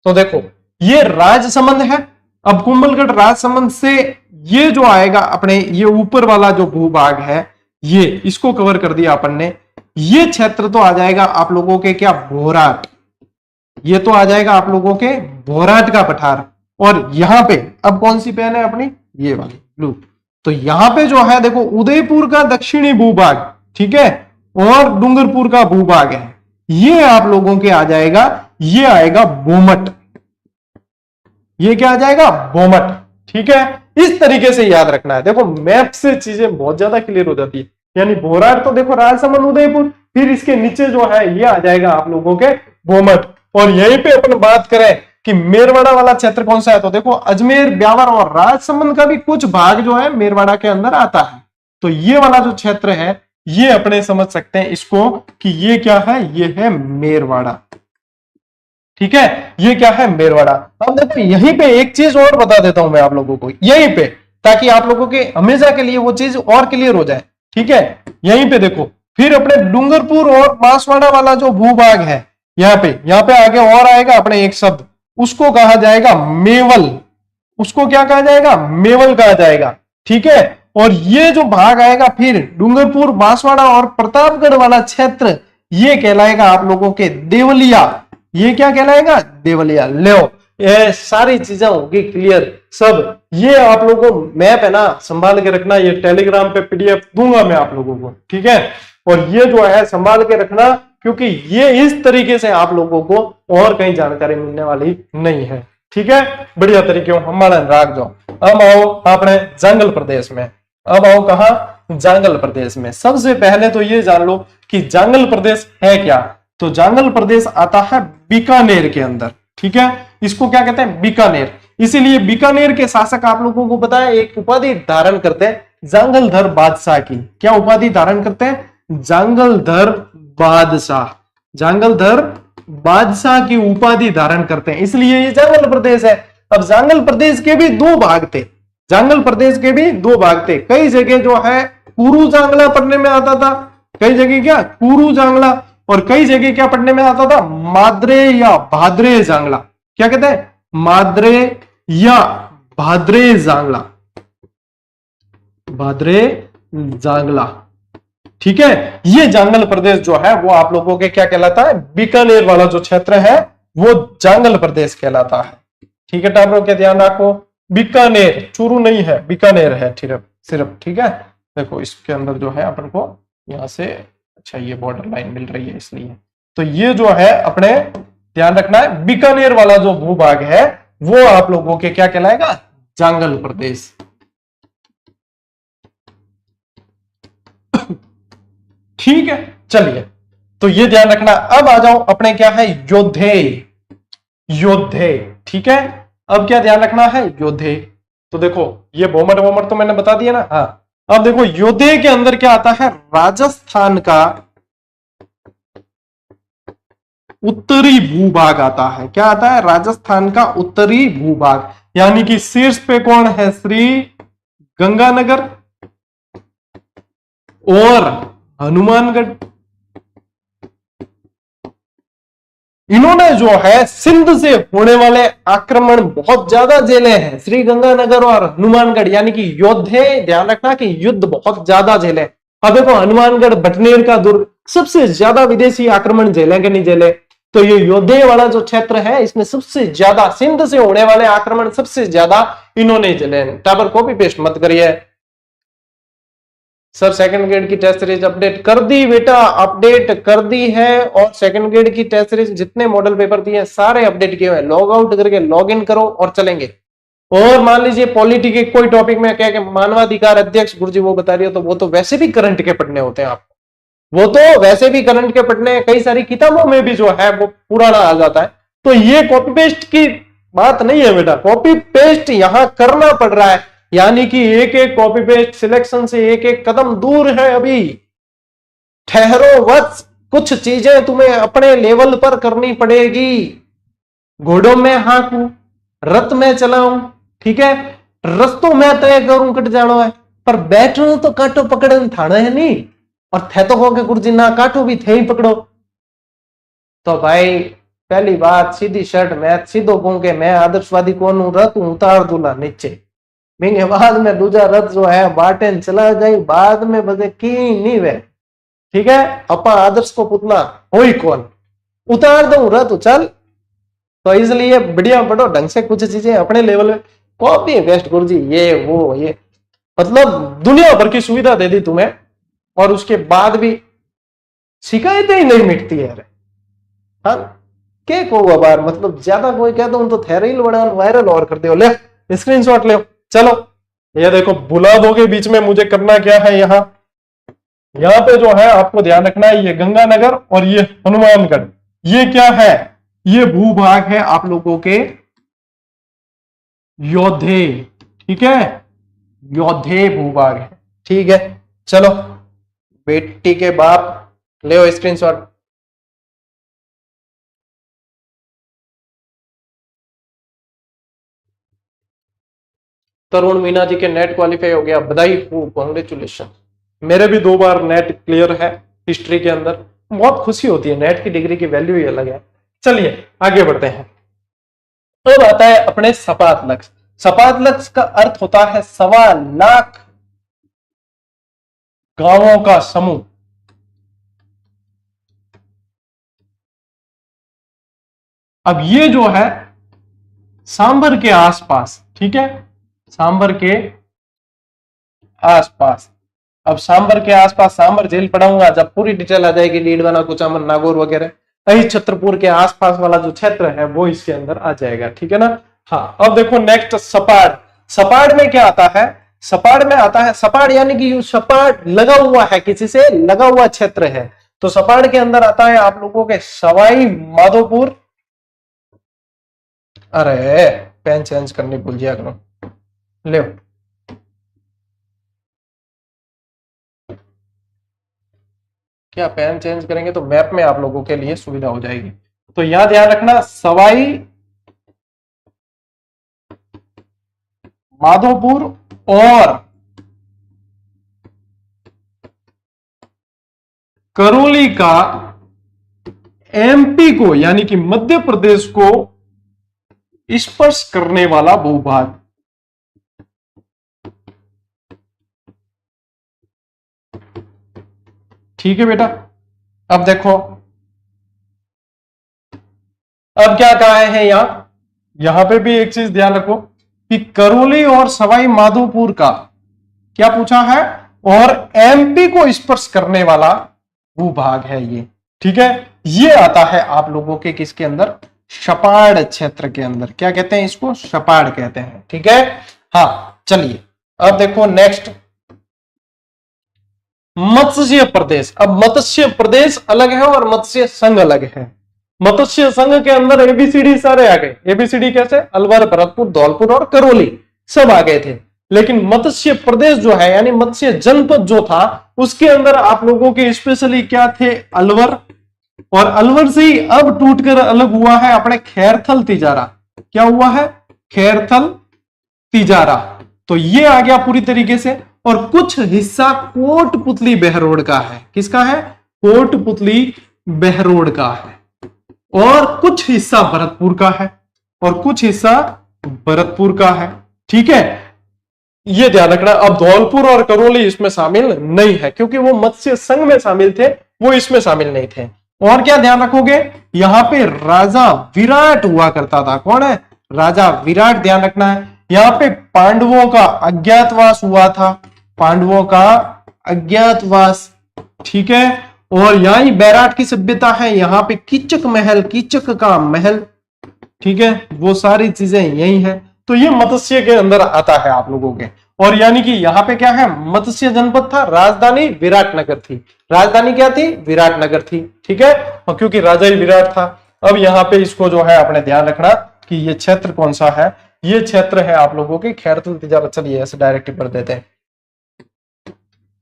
तो देखो ये राजसमंद है। अब कुंभलगढ़ राजसमंद से ये जो आएगा अपने ये ऊपर वाला जो भूभाग है ये इसको कवर कर दिया अपन ने। ये क्षेत्र तो आ जाएगा आप लोगों के क्या बोराट, ये तो आ जाएगा आप लोगों के बोराट का पठार। और यहां पे अब कौन सी पेन है अपनी, ये वाली ब्लू। तो यहां पे जो है देखो उदयपुर का दक्षिणी भूभाग, ठीक है, और डूंगरपुर का भूभाग है, ये आप लोगों के आ जाएगा, ये आएगा बोमट। ये क्या आ जाएगा बोमट। ठीक है, इस तरीके से याद रखना है। देखो मैप से चीजें बहुत ज्यादा क्लियर हो जाती है। यानी बोराट तो देखो राजसमंद उदयपुर, फिर इसके नीचे जो है ये आ जाएगा आप लोगों के बोमट। और यहीं पे अपन बात करें कि मेरवाड़ा वाला क्षेत्र कौन सा है, तो देखो अजमेर, ब्यावर और राजसमंद का भी कुछ भाग जो है मेरवाड़ा के अंदर आता है। तो ये वाला जो क्षेत्र है ये अपने समझ सकते हैं इसको कि ये क्या है, ये है मेरवाड़ा। ठीक है, ये क्या है मेरवाड़ा। अब देखो यहीं पे एक चीज और बता देता हूं मैं आप लोगों को यहीं पे, ताकि आप लोगों के हमेशा के लिए वो चीज और क्लियर हो जाए। ठीक है, यहीं पे देखो फिर अपने डूंगरपुर और बांसवाड़ा वाला जो भूभाग है यहाँ पे आगे और आएगा अपने एक शब्द, उसको कहा जाएगा मेवल। उसको क्या कहा जाएगा, मेवल कहा जाएगा। ठीक है, और ये जो भाग आएगा फिर डूंगरपुर, बांसवाड़ा और प्रतापगढ़ वाला क्षेत्र ये कहलाएगा आप लोगों के देवलिया। ये क्या कहलाएगा, देवलिया। लो ये सारी चीजें होगी क्लियर सब। ये आप लोगों को मैप है ना संभाल के रखना, ये टेलीग्राम पे पीडीएफ दूंगा मैं आप लोगों को। ठीक है, और ये जो है संभाल के रखना, क्योंकि ये इस तरीके से आप लोगों को और कहीं जानकारी मिलने वाली नहीं है। ठीक है, बढ़िया तरीके हमारा राग जाओ। अब आओ अपने जंगल प्रदेश में। अब आओ कहा, जंगल प्रदेश में। सबसे पहले तो ये जान लो कि जंगल प्रदेश है क्या। तो जंगल प्रदेश आता है बीकानेर के अंदर। ठीक है, इसको क्या कहते हैं, बीकानेर। इसीलिए बीकानेर के शासक आप लोगों को पता है एक उपाधि धारण करते हैं जंगलधर बादशाह की। क्या उपाधि धारण करते हैं, जंगलधर बादशाह। जंगलधर बादशाह की उपाधि धारण करते हैं, इसलिए ये जंगल प्रदेश है। अब जंगल प्रदेश के भी दो भाग थे, जंगल प्रदेश के भी दो भाग थे। कई जगह जो है कुरु जांगला पढ़ने में आता था, कई जगह क्या कुरु जांगला, और कई जगह क्या पढ़ने में आता था, माद्रे या भाद्रे जांगला। क्या कहते हैं, माद्रे या भाद्रे जांगला, भाद्रे जांगला। ठीक है, ये जंगल प्रदेश जो है वो आप लोगों के क्या कहलाता है, बीकानेर वाला जो क्षेत्र है वो जंगल प्रदेश कहलाता है। ठीक है टाबरों के ध्यान रखो, बीकानेर, चूरू नहीं है, बीकानेर है सिर्फ। ठीक है, देखो इसके अंदर जो है अपन को यहां से अच्छा ये बॉर्डर लाइन मिल रही है इसलिए। तो ये जो है अपने ध्यान रखना है, बीकानेर वाला जो भूभाग है वो आप लोगों के क्या कहलाएगा, जंगल प्रदेश। ठीक है, चलिए तो ये ध्यान रखना। अब आ जाओ अपने क्या है, योद्धे। योद्धे, ठीक है, अब क्या ध्यान रखना है, योद्धे। तो देखो ये भोमट वोमट तो मैंने बता दिया ना। हाँ, अब देखो योद्धे के अंदर क्या आता है, राजस्थान का उत्तरी भूभाग आता है। क्या आता है, राजस्थान का उत्तरी भूभाग। यानी कि शीर्ष पे कौन है, श्री गंगानगर और हनुमानगढ़। इन्होंने जो है सिंध से होने वाले आक्रमण बहुत ज्यादा झेले हैं, श्री गंगानगर और हनुमानगढ़। यानी कि योद्धे, ध्यान रखना कि युद्ध बहुत ज्यादा झेले। अब देखो हनुमानगढ़ बटनेर का दुर्ग, सबसे ज्यादा विदेशी आक्रमण झेले कि नहीं झेले। तो ये योद्धे वाला जो क्षेत्र है, इसमें सबसे ज्यादा सिंध से होने वाले आक्रमण सबसे ज्यादा इन्होंने झेले। टाबर कॉपी पेस्ट मत करिए। सर सेकंड ग्रेड की टेस्ट सीरीज अपडेट कर दी बेटा, अपडेट कर दी है। और सेकंड ग्रेड की टेस्ट सीरीज जितने मॉडल पेपर दिए हैं सारे अपडेट किए हुए हैं। लॉग आउट करके लॉग इन करो और चलेंगे। और मान लीजिए पॉलिटी के कोई टॉपिक में क्या मानवाधिकार अध्यक्ष गुरुजी वो बता रही हो, तो वो तो वैसे भी करंट के पढ़ने होते हैं आपको, वो तो वैसे भी करंट के पढ़ने, कई सारी किताबों में भी जो है वो पुराना आ जाता है। तो ये कॉपी पेस्ट की बात नहीं है बेटा, कॉपी पेस्ट यहां करना पड़ रहा है। यानी कि एक एक कॉपी पेस्ट सिलेक्शन से एक एक कदम दूर है। अभी ठहरो वत्स, कुछ चीजें तुम्हें अपने लेवल पर करनी पड़ेगी। घोड़ों में हाँकू, रथ में चलाऊं, ठीक है, रस्तों में तय करूं, कट जानो है, पर बैठो तो काटो पकड़न थाना है नहीं। और थे तो हो के गुरुजी ना काटो भी थे ही पकड़ो। तो भाई पहली बात, सीधी शर्ट मैं सीधो कहूं के मैं आदर्शवादी कौन हूं, रथ उतार दूल्हा नीचे। मेरे बाद में दूसरा रथ जो है बाटेन चला जाए, बाद में बजे की नहीं वे, ठीक है। अपा आदर्श को पुतला हो ही कौन, उतार दो रथ चल। तो इसलिए बढ़िया पढ़ो ढंग से, कुछ चीजें अपने लेवल में। कॉपी पेस्ट गुरुजी ये वो ये, मतलब दुनिया भर की सुविधा दे दी तुम्हें और उसके बाद भी शिकायतें ही नहीं मिटती है। हाँ के को बार, मतलब ज्यादा कोई कह दो तो थेरील बड़ा वायरल और कर दो, ले स्क्रीनशॉट ले। चलो ये देखो बुला दोगे बीच में, मुझे करना क्या है, यहाँ पे जो है आपको ध्यान रखना है, ये गंगानगर और ये हनुमानगढ़, ये क्या है, ये भूभाग है आप लोगों के योद्धे, ठीक है, योद्धे भूभाग है, ठीक है। चलो बेटी के बाप ले स्क्रीनशॉट। तरुण मीना जी के नेट क्वालिफाई हो गया, बधाई हो, कॉन्ग्रेचुलेशन। मेरे भी 2 बार नेट क्लियर है हिस्ट्री के अंदर, बहुत खुशी होती है, नेट की डिग्री की वैल्यू ही अलग है। चलिए आगे बढ़ते हैं। अब आता है अपने सपाट लक्ष्य। सपाट लक्ष्य का अर्थ होता है 1.25 लाख गांवों का समूह। अब ये जो है सांबर के आसपास, ठीक है, सांबर के आसपास। अब सांबर के आसपास, सांबर जेल पढ़ाऊंगा जब पूरी डिटेल आ जाएगी, लीडवाना, कुचामन, नागौर वगैरह, यही छतरपुर के आसपास वाला जो क्षेत्र है वो इसके अंदर आ जाएगा, ठीक है ना। हाँ अब देखो नेक्स्ट सपाड़। सपाड़ में क्या आता है, सपाड़ में आता है, सपाड़ यानी कि सपाड़ लगा हुआ है, किसी से लगा हुआ क्षेत्र है। तो सपाड़ के अंदर आता है आप लोगों के सवाई माधोपुर। अरे पेन चेंज करनी भूल जाया करो, ले क्या पेन चेंज करेंगे तो मैप में आप लोगों के लिए सुविधा हो जाएगी। तो यहां ध्यान रखना सवाई माधोपुर और करौली का एमपी को यानी कि मध्य प्रदेश को स्पर्श करने वाला भूभाग। ठीक है बेटा। अब देखो अब क्या कहा है यहां पे भी एक चीज ध्यान रखो कि करौली और सवाई माधोपुर का क्या पूछा है, और एमपी को स्पर्श करने वाला भूभाग है ये, ठीक है। ये आता है आप लोगों के किसके अंदर, सपाड़ क्षेत्र के अंदर। क्या कहते हैं इसको, सपाड़ कहते हैं, ठीक है। हाँ चलिए अब देखो नेक्स्ट मत्स्य प्रदेश। अब मत्स्य प्रदेश अलग है और मत्स्य संघ अलग है। मत्स्य संघ के अंदर एबीसीडी सारे आ गए। एबीसीडी कैसे? अलवर, भरतपुर, धौलपुर और करौली सब आ गए थे। लेकिन मत्स्य प्रदेश जो है यानी मत्स्य जनपद जो था उसके अंदर आप लोगों के स्पेशली क्या थे? अलवर। और अलवर से ही अब टूटकर अलग हुआ है अपने खैरथल तिजारा। क्या हुआ है? खैरथल तिजारा। तो ये आ गया पूरी तरीके से। और कुछ हिस्सा कोटपुतली बहरोड का है। किसका है? कोटपुतली बहरोड का है। और कुछ हिस्सा भरतपुर का है और कुछ हिस्सा भरतपुर का है। ठीक है, ये ध्यान रखना। अब धौलपुर और करौली इसमें शामिल नहीं है क्योंकि वो मत्स्य संघ में शामिल थे, वो इसमें शामिल नहीं थे। और क्या ध्यान रखोगे? यहां पे राजा विराट हुआ करता था। कौन है? राजा विराट, ध्यान रखना है। यहां पे पांडवों का अज्ञातवास हुआ था। पांडवों का अज्ञातवास। ठीक है, और यहां ही बैराट की सभ्यता है। यहां पे कीचक महल, कीचक का महल, ठीक है, वो सारी चीजें यही है। तो ये मत्स्य के अंदर आता है आप लोगों के। और यानी कि यहाँ पे क्या है? मत्स्य जनपद था, राजधानी विराटनगर थी। राजधानी क्या थी? विराटनगर थी। ठीक है, और क्योंकि राजा ही विराट था। अब यहाँ पे इसको जो है अपने ध्यान रखना कि ये क्षेत्र कौन सा है। ये क्षेत्र है आप लोगों के खैरथल तिजारा। चलिए ऐसे डायरेक्ट पढ़ देते हैं।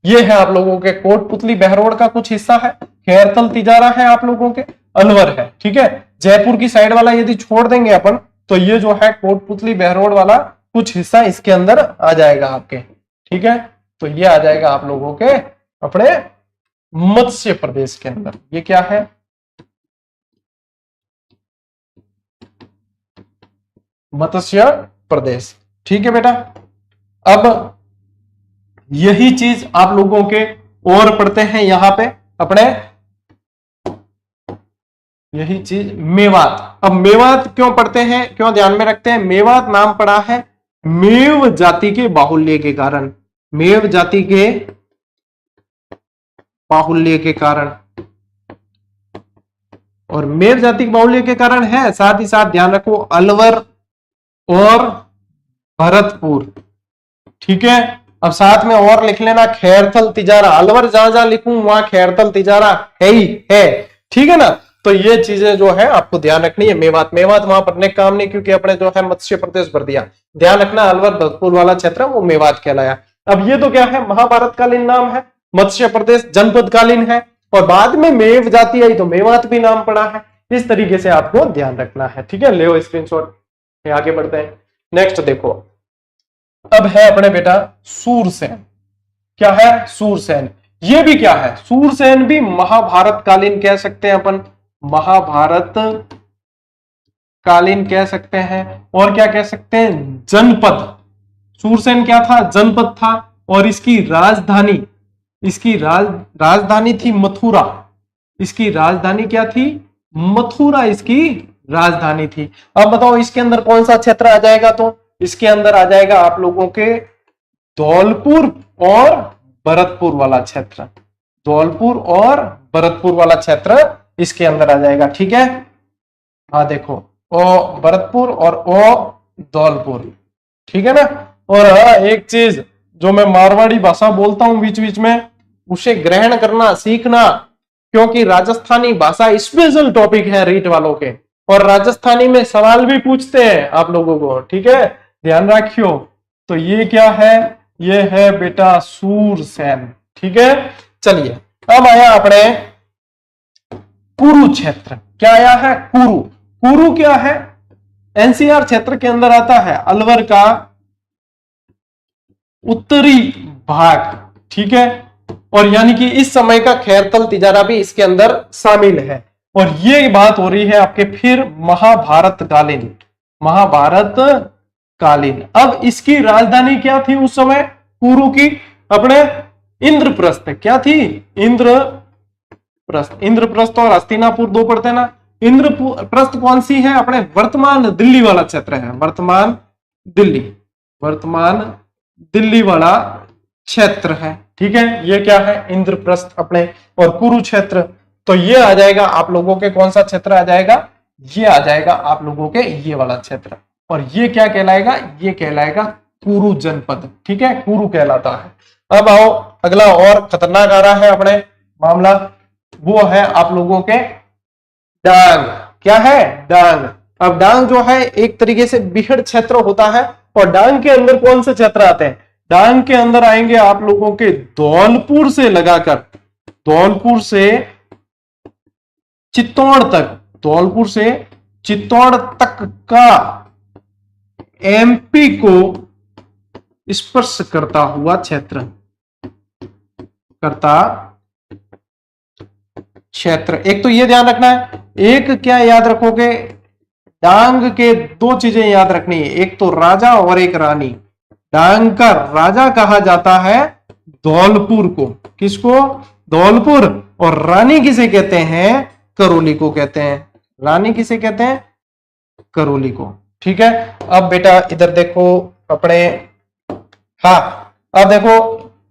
ये है आप लोगों के कोटपुतली बहरोड का कुछ हिस्सा है, खैरथल तिजारा है आप लोगों के, अलवर है। ठीक है, जयपुर की साइड वाला यदि छोड़ देंगे अपन तो ये जो है कोटपुतली बहरोड वाला कुछ हिस्सा इसके अंदर आ जाएगा आपके। ठीक है, तो ये आ जाएगा आप लोगों के अपने मत्स्य प्रदेश के अंदर। ये क्या है? मत्स्य प्रदेश। ठीक है बेटा, अब यही चीज आप लोगों के और पढ़ते हैं यहां पे अपने, यही चीज मेवात। अब मेवात क्यों पढ़ते हैं, क्यों ध्यान में रखते हैं? मेवात नाम पड़ा है मेव जाति के बाहुल्य के कारण। मेव जाति के बाहुल्य के कारण, और मेव जाति के बाहुल्य के कारण है। साथ ही साथ ध्यान रखो अलवर और भरतपुर। ठीक है, अब साथ में और लिख लेना खैरथल तिजारा। अलवर जहां जहां लिखूं वहां खैरथल तिजारा है ही है। ठीक है ना, तो ये चीजें जो है आपको ध्यान रखनी है। मेवात, मेवात वहां पढ़ने का काम नहीं क्योंकि अपने जो है मत्स्य प्रदेश भर दिया। ध्यान रखना अलवर भरतपुर वाला क्षेत्र वो मेवात कहलाया। अब ये तो क्या है? महाभारत कालीन नाम है। मत्स्य प्रदेश जनपद कालीन है और बाद में मेव जाति आई तो मेवात भी नाम पड़ा है। इस तरीके से आपको ध्यान रखना है। ठीक है, ले स्क्रीनशॉट, आगे बढ़ते हैं। नेक्स्ट देखो, अब है अपने बेटा सूरसेन। क्या है? सूरसेन। ये भी क्या है? सूरसेन भी महाभारत कालीन कह सकते हैं अपन, महाभारत कालीन कह सकते हैं। और क्या कह सकते हैं? जनपद। सूरसेन क्या था? जनपद था। और इसकी राजधानी, इसकी राजधानी थी मथुरा। इसकी राजधानी क्या थी? मथुरा इसकी राजधानी थी। अब बताओ इसके अंदर कौन सा क्षेत्र आ जाएगा? तो इसके अंदर आ जाएगा आप लोगों के धौलपुर और भरतपुर वाला क्षेत्र। धौलपुर और भरतपुर वाला क्षेत्र इसके अंदर आ जाएगा। ठीक है, हाँ देखो, ओ भरतपुर और ओ धौलपुर। ठीक है ना। और हाँ, एक चीज जो मैं मारवाड़ी भाषा बोलता हूं बीच बीच में, उसे ग्रहण करना सीखना, क्योंकि राजस्थानी भाषा स्पेशल टॉपिक है रीट वालों के, और राजस्थानी में सवाल भी पूछते हैं आप लोगों को। ठीक है, ध्यान रखियो। तो ये क्या है? ये है बेटा सूरसेन। ठीक है, चलिए अब आया अपने कुरुक्षेत्र। क्या आया है? कुरु। कुरु क्या है? एनसीआर क्षेत्र के अंदर आता है, अलवर का उत्तरी भाग। ठीक है, और यानी कि इस समय का खैरथल तिजारा भी इसके अंदर शामिल है। और ये बात हो रही है आपके फिर महाभारत कालीन, महाभारत कालीन। अब इसकी राजधानी क्या थी उस समय कुरु की? अपने इंद्रप्रस्थ। क्या थी? इंद्रप्रस्थ। इंद्रप्रस्थ और हस्तिनापुर दो पड़ते ना। इंद्रप्रस्थ कौन सी है? अपने वर्तमान दिल्ली वाला क्षेत्र है। वर्तमान दिल्ली, वर्तमान दिल्ली वाला क्षेत्र है। ठीक है, ये क्या है? इंद्रप्रस्थ अपने। और कुरुक्षेत्र तो ये आ जाएगा आप लोगों के, कौन सा क्षेत्र आ जाएगा? ये आ जाएगा आप लोगों के ये वाला क्षेत्र। और ये क्या कहलाएगा? ये कहलाएगा कुरु जनपद। ठीक है, कुरु कहलाता है। अब आओ अगला और खतरनाक आ रहा है अपने मामला, वो है आप लोगों के डांग। क्या है, डांग। अब डांग जो है एक तरीके से बीहड़ क्षेत्र होता है, और डांग के अंदर कौन से क्षेत्र आते हैं, डांग के अंदर आएंगे आप लोगों के धौलपुर से लगाकर, धौलपुर से चित्तौड़ तक, धौलपुर से चित्तौड़ तक का एमपी को स्पर्श करता हुआ क्षेत्र, करता क्षेत्र। एक तो ये ध्यान रखना है, एक क्या याद रखोगे, डांग के दो चीजें याद रखनी है, एक तो राजा और एक रानी। डांग का राजा कहा जाता है धौलपुर को, किसको, धौलपुर। और रानी किसे कहते हैं, करौली को कहते हैं, रानी किसे कहते हैं, करौली को। ठीक है, अब बेटा इधर देखो अपने, हाँ अब देखो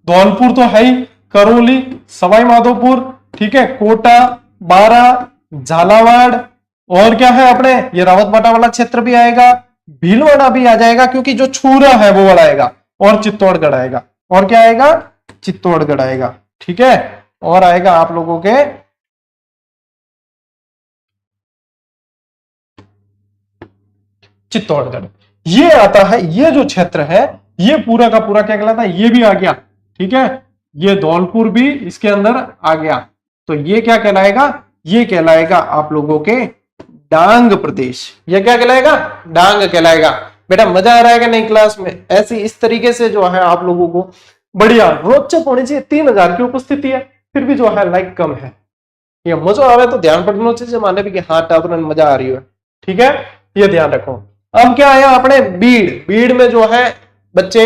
धौलपुर तो है ही, करौली, सवाई माधोपुर, ठीक है, कोटा, बारा, झालावाड़, और क्या है अपने ये रावतबाटा वाला क्षेत्र भी आएगा, भीलवाड़ा भी आ जाएगा क्योंकि जो छूरा है वो वाला आएगा, और चित्तौड़गढ़ आएगा, और क्या आएगा, चित्तौड़गढ़ आएगा। ठीक है, और आएगा आप लोगों के चित्तौड़गढ़, ये आता है, ये जो क्षेत्र है ये पूरा का पूरा क्या कहलाता है, ये भी आ गया। ठीक है, ये धौलपुर भी इसके अंदर आ गया, तो ये क्या कहलाएगा, ये कहलाएगा आप लोगों के डांग प्रदेश। ये क्या कहलाएगा, डांग कहलाएगा। बेटा मजा आ रहा है कि नहीं क्लास में, ऐसी इस तरीके से जो है आप लोगों को बढ़िया रोचक होनी चाहिए। 3000 की उपस्थिति है फिर भी जो है लाइक कम है, ये मजा आ रहा है तो ध्यान पड़ना चाहिए माने भी कि हाँ टावर में मजा आ रही है। ठीक है, ये ध्यान रखो। अब क्या आया अपने बीड़, बीड़ में जो है बच्चे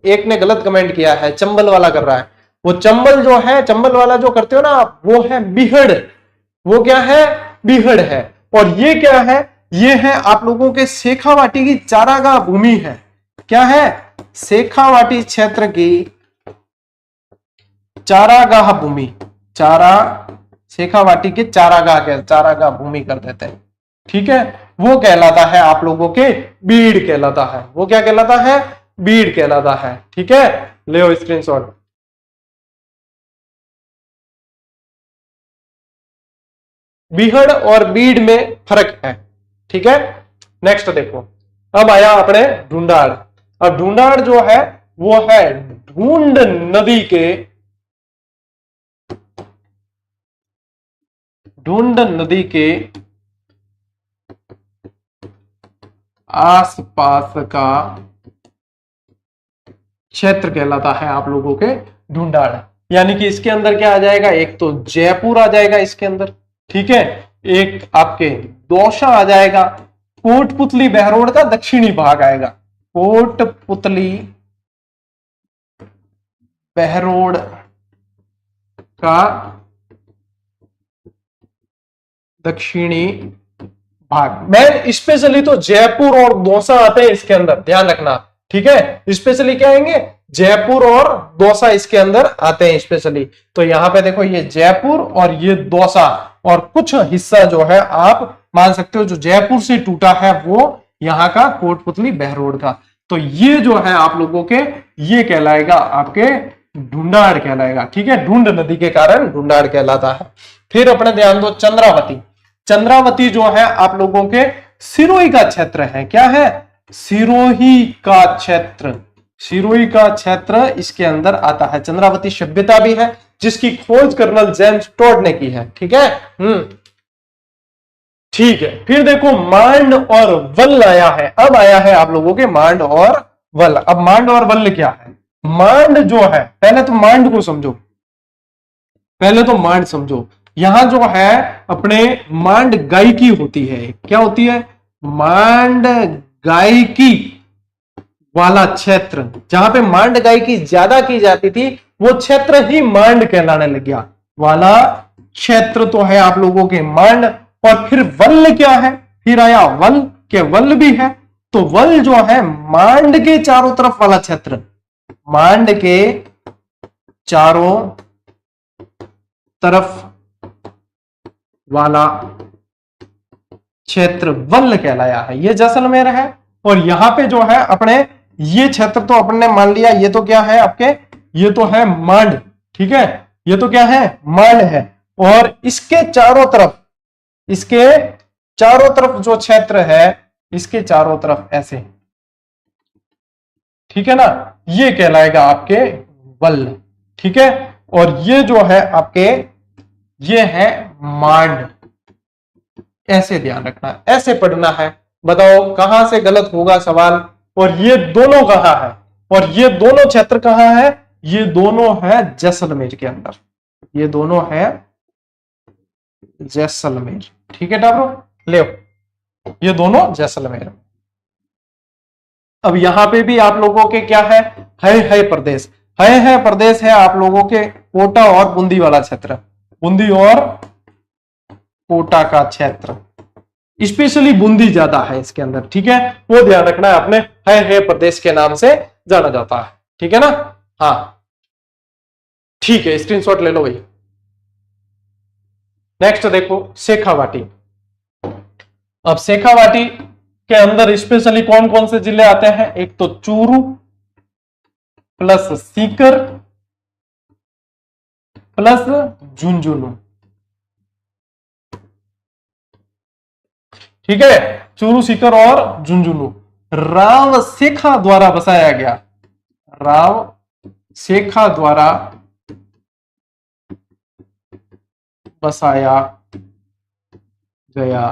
एक ने गलत कमेंट किया है, चंबल वाला कर रहा है, वो चंबल जो है, चंबल वाला जो करते हो ना आप, वो है बीहड़, वो क्या है, बीहड़ है। और ये क्या है, ये है आप लोगों के शेखावाटी की चारागाह भूमि है। क्या है, शेखावाटी क्षेत्र की चारागाह भूमि, शेखावाटी के चारागाह के चारागाह भूमि कर देते हैं। ठीक है, वो कहलाता है आप लोगों के बीड़ कहलाता है, वो क्या कहलाता है, बीड़ कहलाता है। ठीक है, ले स्क्रीनशॉट। बीहड़ और बीड़ में फर्क है। ठीक है, नेक्स्ट देखो, अब आया अपने ढूंढाड़। अब ढूंढाड़ जो है वो है ढूंढ नदी के, ढूंढ नदी के आसपास का क्षेत्र कहलाता है आप लोगों के ढूंढाड़। यानी कि इसके अंदर क्या आ जाएगा, एक तो जयपुर आ जाएगा इसके अंदर, ठीक है, एक आपके दौसा आ जाएगा, कोटपुतली बहरोड का दक्षिणी भाग आएगा, कोटपुतली बहरोड का दक्षिणी भाग। मैं स्पेशली तो जयपुर और दौसा आते हैं इसके अंदर, ध्यान रखना। ठीक है, स्पेशली क्या आएंगे, जयपुर और दौसा इसके अंदर आते हैं स्पेशली। तो यहां पे देखो ये जयपुर और ये दौसा, और कुछ हिस्सा जो है आप मान सकते हो जो जयपुर से टूटा है वो यहाँ का कोटपुतली बहरोड का। तो ये जो है आप लोगों के ये कहलाएगा आपके ढूंढाड़ कहलाएगा। ठीक है, ढूंढ नदी के कारण ढूंढाड़ कहलाता है। फिर अपने ध्यान दो चंद्रावती। चंद्रावती जो है आप लोगों के सिरोही का क्षेत्र है। क्या है, सिरोही का क्षेत्र, सिरोही का क्षेत्र इसके अंदर आता है। चंद्रावती सभ्यता भी है जिसकी खोज कर्नल जेम्स टॉड ने की है। ठीक है, ठीक है। फिर देखो मांड और वल्ल आया है। अब आया है आप लोगों के मांड और वल्ल। अब मांड और वल्ल क्या है, मांड जो है, पहले तो मांड को समझो, पहले तो मांड समझो। यहां जो है अपने मांड गायकी होती है। क्या होती है, मांड गायकी वाला क्षेत्र, जहां पे मांड गायकी ज्यादा की जाती थी वो क्षेत्र ही मांड कहलाने लग गया। वाला क्षेत्र तो है आप लोगों के मांड। और फिर वल्ल क्या है, फिर आया वल्ल के वल्ल भी है। तो वल्ल जो है मांड के चारों तरफ वाला क्षेत्र, मांड के चारों तरफ वाला क्षेत्र वल्ल कहलाया है। ये जैसलमेर है। और यहां पे जो है अपने ये क्षेत्र तो अपन ने मान लिया, ये तो क्या है आपके, ये तो है मांड। ठीक है, ये तो क्या है, मांड है। और इसके चारों तरफ, इसके चारों तरफ जो क्षेत्र है इसके चारों तरफ ऐसे, ठीक है ना, ये कहलाएगा आपके वल, ठीक है। और ये जो है आपके, ये है मांड, ऐसे ध्यान रखना, ऐसे पढ़ना है। बताओ कहां से गलत होगा सवाल। और ये दोनों कहां है, और ये दोनों क्षेत्र कहां है, ये दोनों है जैसलमेर के अंदर, ये दोनों है जैसलमेर, ठीक है टाब्रो, ले ये दोनों जैसलमेर। अब यहां पे भी आप लोगों के क्या है प्रदेश, है प्रदेश है आप लोगों के कोटा और बूंदी वाला क्षेत्र, बूंदी और कोटा का क्षेत्र, स्पेशली बूंदी ज्यादा है इसके अंदर, ठीक है, वो ध्यान रखना है आपने, है प्रदेश के नाम से जाना जाता है, ठीक है ना। हाँ ठीक है, स्क्रीनशॉट ले लो भाई। नेक्स्ट देखो शेखावाटी। अब शेखावाटी के अंदर स्पेशली कौन कौन से जिले आते हैं, एक तो चूरू प्लस सीकर प्लस झुंझुनू, ठीक है, चूरू सीकर और झुंझुनू राव शेखा द्वारा बसाया गया, राव शेखा द्वारा बसाया गया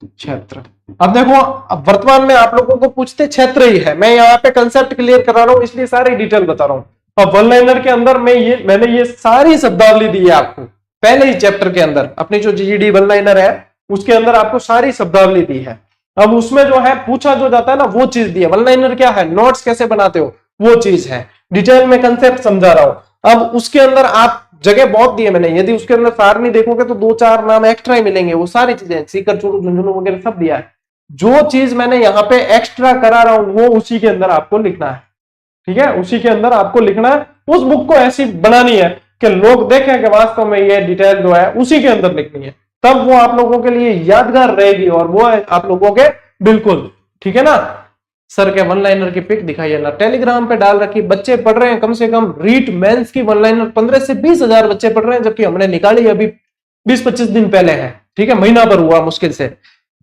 क्षेत्र। अब देखो, अब वर्तमान में आप लोगों को पूछते क्षेत्र ही है, मैं यहाँ पे कंसेप्ट क्लियर करा रहा हूं इसलिए सारी डिटेल बता रहा हूं। अब वन लाइनर के अंदर मैंने ये सारी शब्दावली दी है आपको पहले ही चैप्टर के अंदर, अपनी जो जीडी वन लाइनर है उसके अंदर आपको सारी शब्दावली दी है। अब उसमें जो है पूछा जो जाता है ना वो चीज दी है, वन लाइनर क्या है, नोट्स कैसे बनाते हो वो चीज है, डिटेल में कंसेप्ट समझा रहा हूं। अब उसके अंदर आप जगह बहुत दी है मैंने, यदि उसके अंदर सार नहीं देखोगे तो 2-4 नाम एक्स्ट्रा ही मिलेंगे, वो सारी चीजें सीकर चूरू झुंझुनू वगैरह सब दिया है। जो चीज मैंने यहाँ पे एक्स्ट्रा करा रहा हूं वो उसी के अंदर आपको लिखना है, ठीक है, उसी के अंदर आपको लिखना है। उस बुक को ऐसी बनानी है कि लोग देखें कि वास्तव में ये डिटेल जो है उसी के अंदर लिखनी है, तब वो आप लोगों के लिए यादगार रहेगी और वो आप लोगों के बिल्कुल, ठीक है ना। सर के वन लाइनर की पिक दिखाइए ना, टेलीग्राम पे डाल रखी, बच्चे पढ़ रहे हैं, कम से कम रीट मेंस की वन लाइनर 15 से 20 हजार बच्चे पढ़ रहे हैं, जबकि हमने निकाली अभी 20-25 दिन पहले है, ठीक है, महीना भर हुआ मुश्किल से।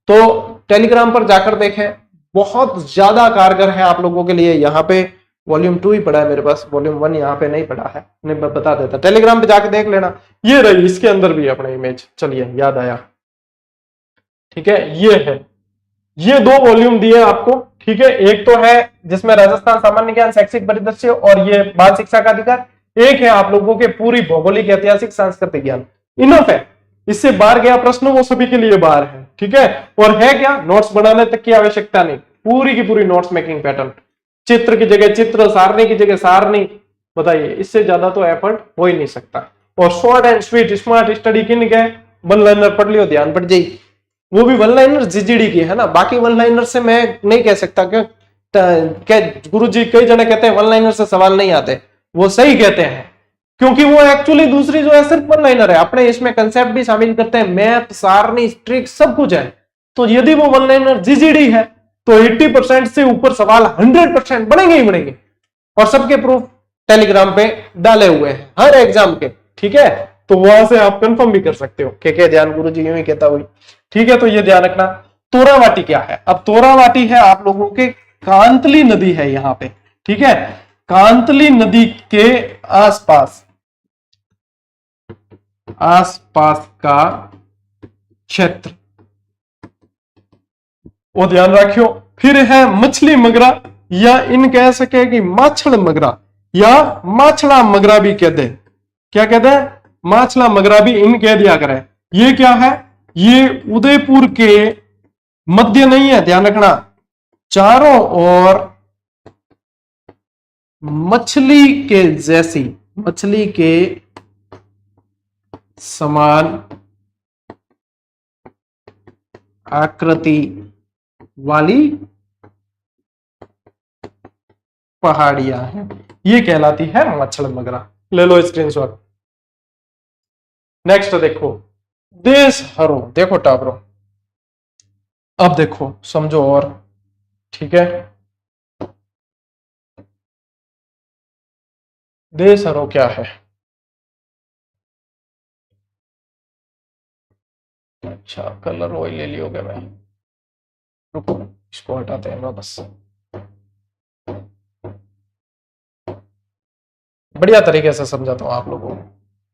तो टेलीग्राम पर जाकर देखें, बहुत ज्यादा कारगर है आप लोगों के लिए। यहाँ पे वॉल्यूम 2 ही पड़ा है मेरे पास, वॉल्यूम 1 यहाँ पे नहीं पड़ा है, मैं बता देता, टेलीग्राम पे जाके देख लेना। ये रही, इसके अंदर भी अपना इमेज, चलिए याद आया, ठीक है, ये है, ये 2 वॉल्यूम दिए आपको, ठीक है, एक तो है जिसमें राजस्थान सामान्य ज्ञान शैक्षिक परिदृश्य और ये बाल शिक्षा का अधिकार, एक है आप लोगों के पूरी भौगोलिक ऐतिहासिक सांस्कृतिक ज्ञान, इनफ है, इससे बाहर गया प्रश्न वो सभी के लिए बाहर है, ठीक है। और है क्या, नोट्स बनाने तक की आवश्यकता नहीं, पूरी की पूरी नोट्स मेकिंग पैटर्न, चित्र की जगह चित्र, सारणी की जगह सारणी, बताइए इससे ज्यादा तो एफर्ट हो ही नहीं सकता। और short and sweet smart study किन के, वन लाइनर पढ़ लियो ध्यान पड़ जाए, वो भी वन लाइनर जीजीडी की है ना, बाकी वन लाइनर से मैं नहीं कह सकता कि गुरु जी कई जने कहते हैं वन लाइनर से सवाल नहीं आते, वो सही कहते हैं, क्योंकि वो एक्चुअली दूसरी जो है सिर्फ वन लाइनर है, अपने इसमें कंसेप्ट भी शामिल करते हैं, मैथ सारणी ट्रिक सब कुछ है। तो यदि वो वन लाइनर जीजीडी है तो 80% से ऊपर सवाल 100% बनेंगे ही बनेंगे, और सबके प्रूफ टेलीग्राम पे डाले हुए हैं हर एग्जाम के, ठीक है, तो वहां से आप कंफर्म भी कर सकते हो कि ध्यान गुरु जी यूं ही कहता हुई, ठीक है। तो ये ध्यान रखना। तोरावाटी क्या है, अब तोरावाटी है आप लोगों के कांतली नदी है यहाँ पे, ठीक है, कांतली नदी के आसपास आसपास का क्षेत्र, वो ध्यान रखियो। फिर है मछली मगरा, या इन कह सके कि माछड़ मगरा, या माछड़ा मगरा भी कह दे, क्या कहते हैं, माछला मगरा भी इन कह दिया करे। ये क्या है, ये उदयपुर के मध्य नहीं है, ध्यान रखना, चारों ओर मछली के जैसी, मछली के समान आकृति वाली पहाड़ियां हैं, ये कहलाती है मछड़ मगरा, ले लो स्क्रीनशॉट। नेक्स्ट देखो देश हरो, देखो टाबरो, अब देखो समझो और, ठीक है, देश हरो क्या है, अच्छा, कलर ऑयल ले लियोगे मैं, रुको इसको हटाते हैं वापस। बढ़िया तरीके से समझाता हूँ आप लोगों को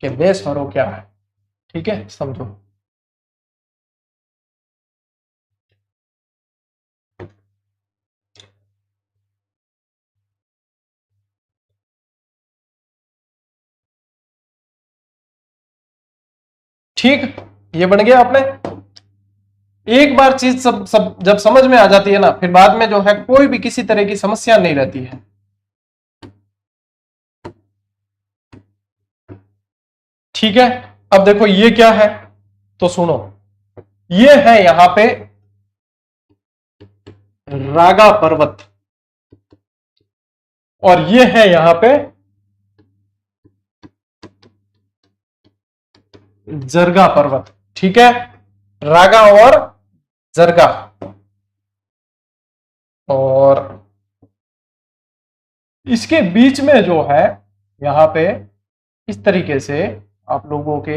कि बेस हरो क्या है। ठीक है, समझो। ठीक, ये बन गया आपने। एक बार चीज सब जब समझ में आ जाती है ना, फिर बाद में जो है कोई भी किसी तरह की समस्या नहीं रहती है। ठीक है, अब देखो ये क्या है, तो सुनो, ये है यहां पे रागा पर्वत, और ये है यहां पे जरगा पर्वत। ठीक है, रागा और जरगा, और इसके बीच में जो है यहां पे इस तरीके से आप लोगों के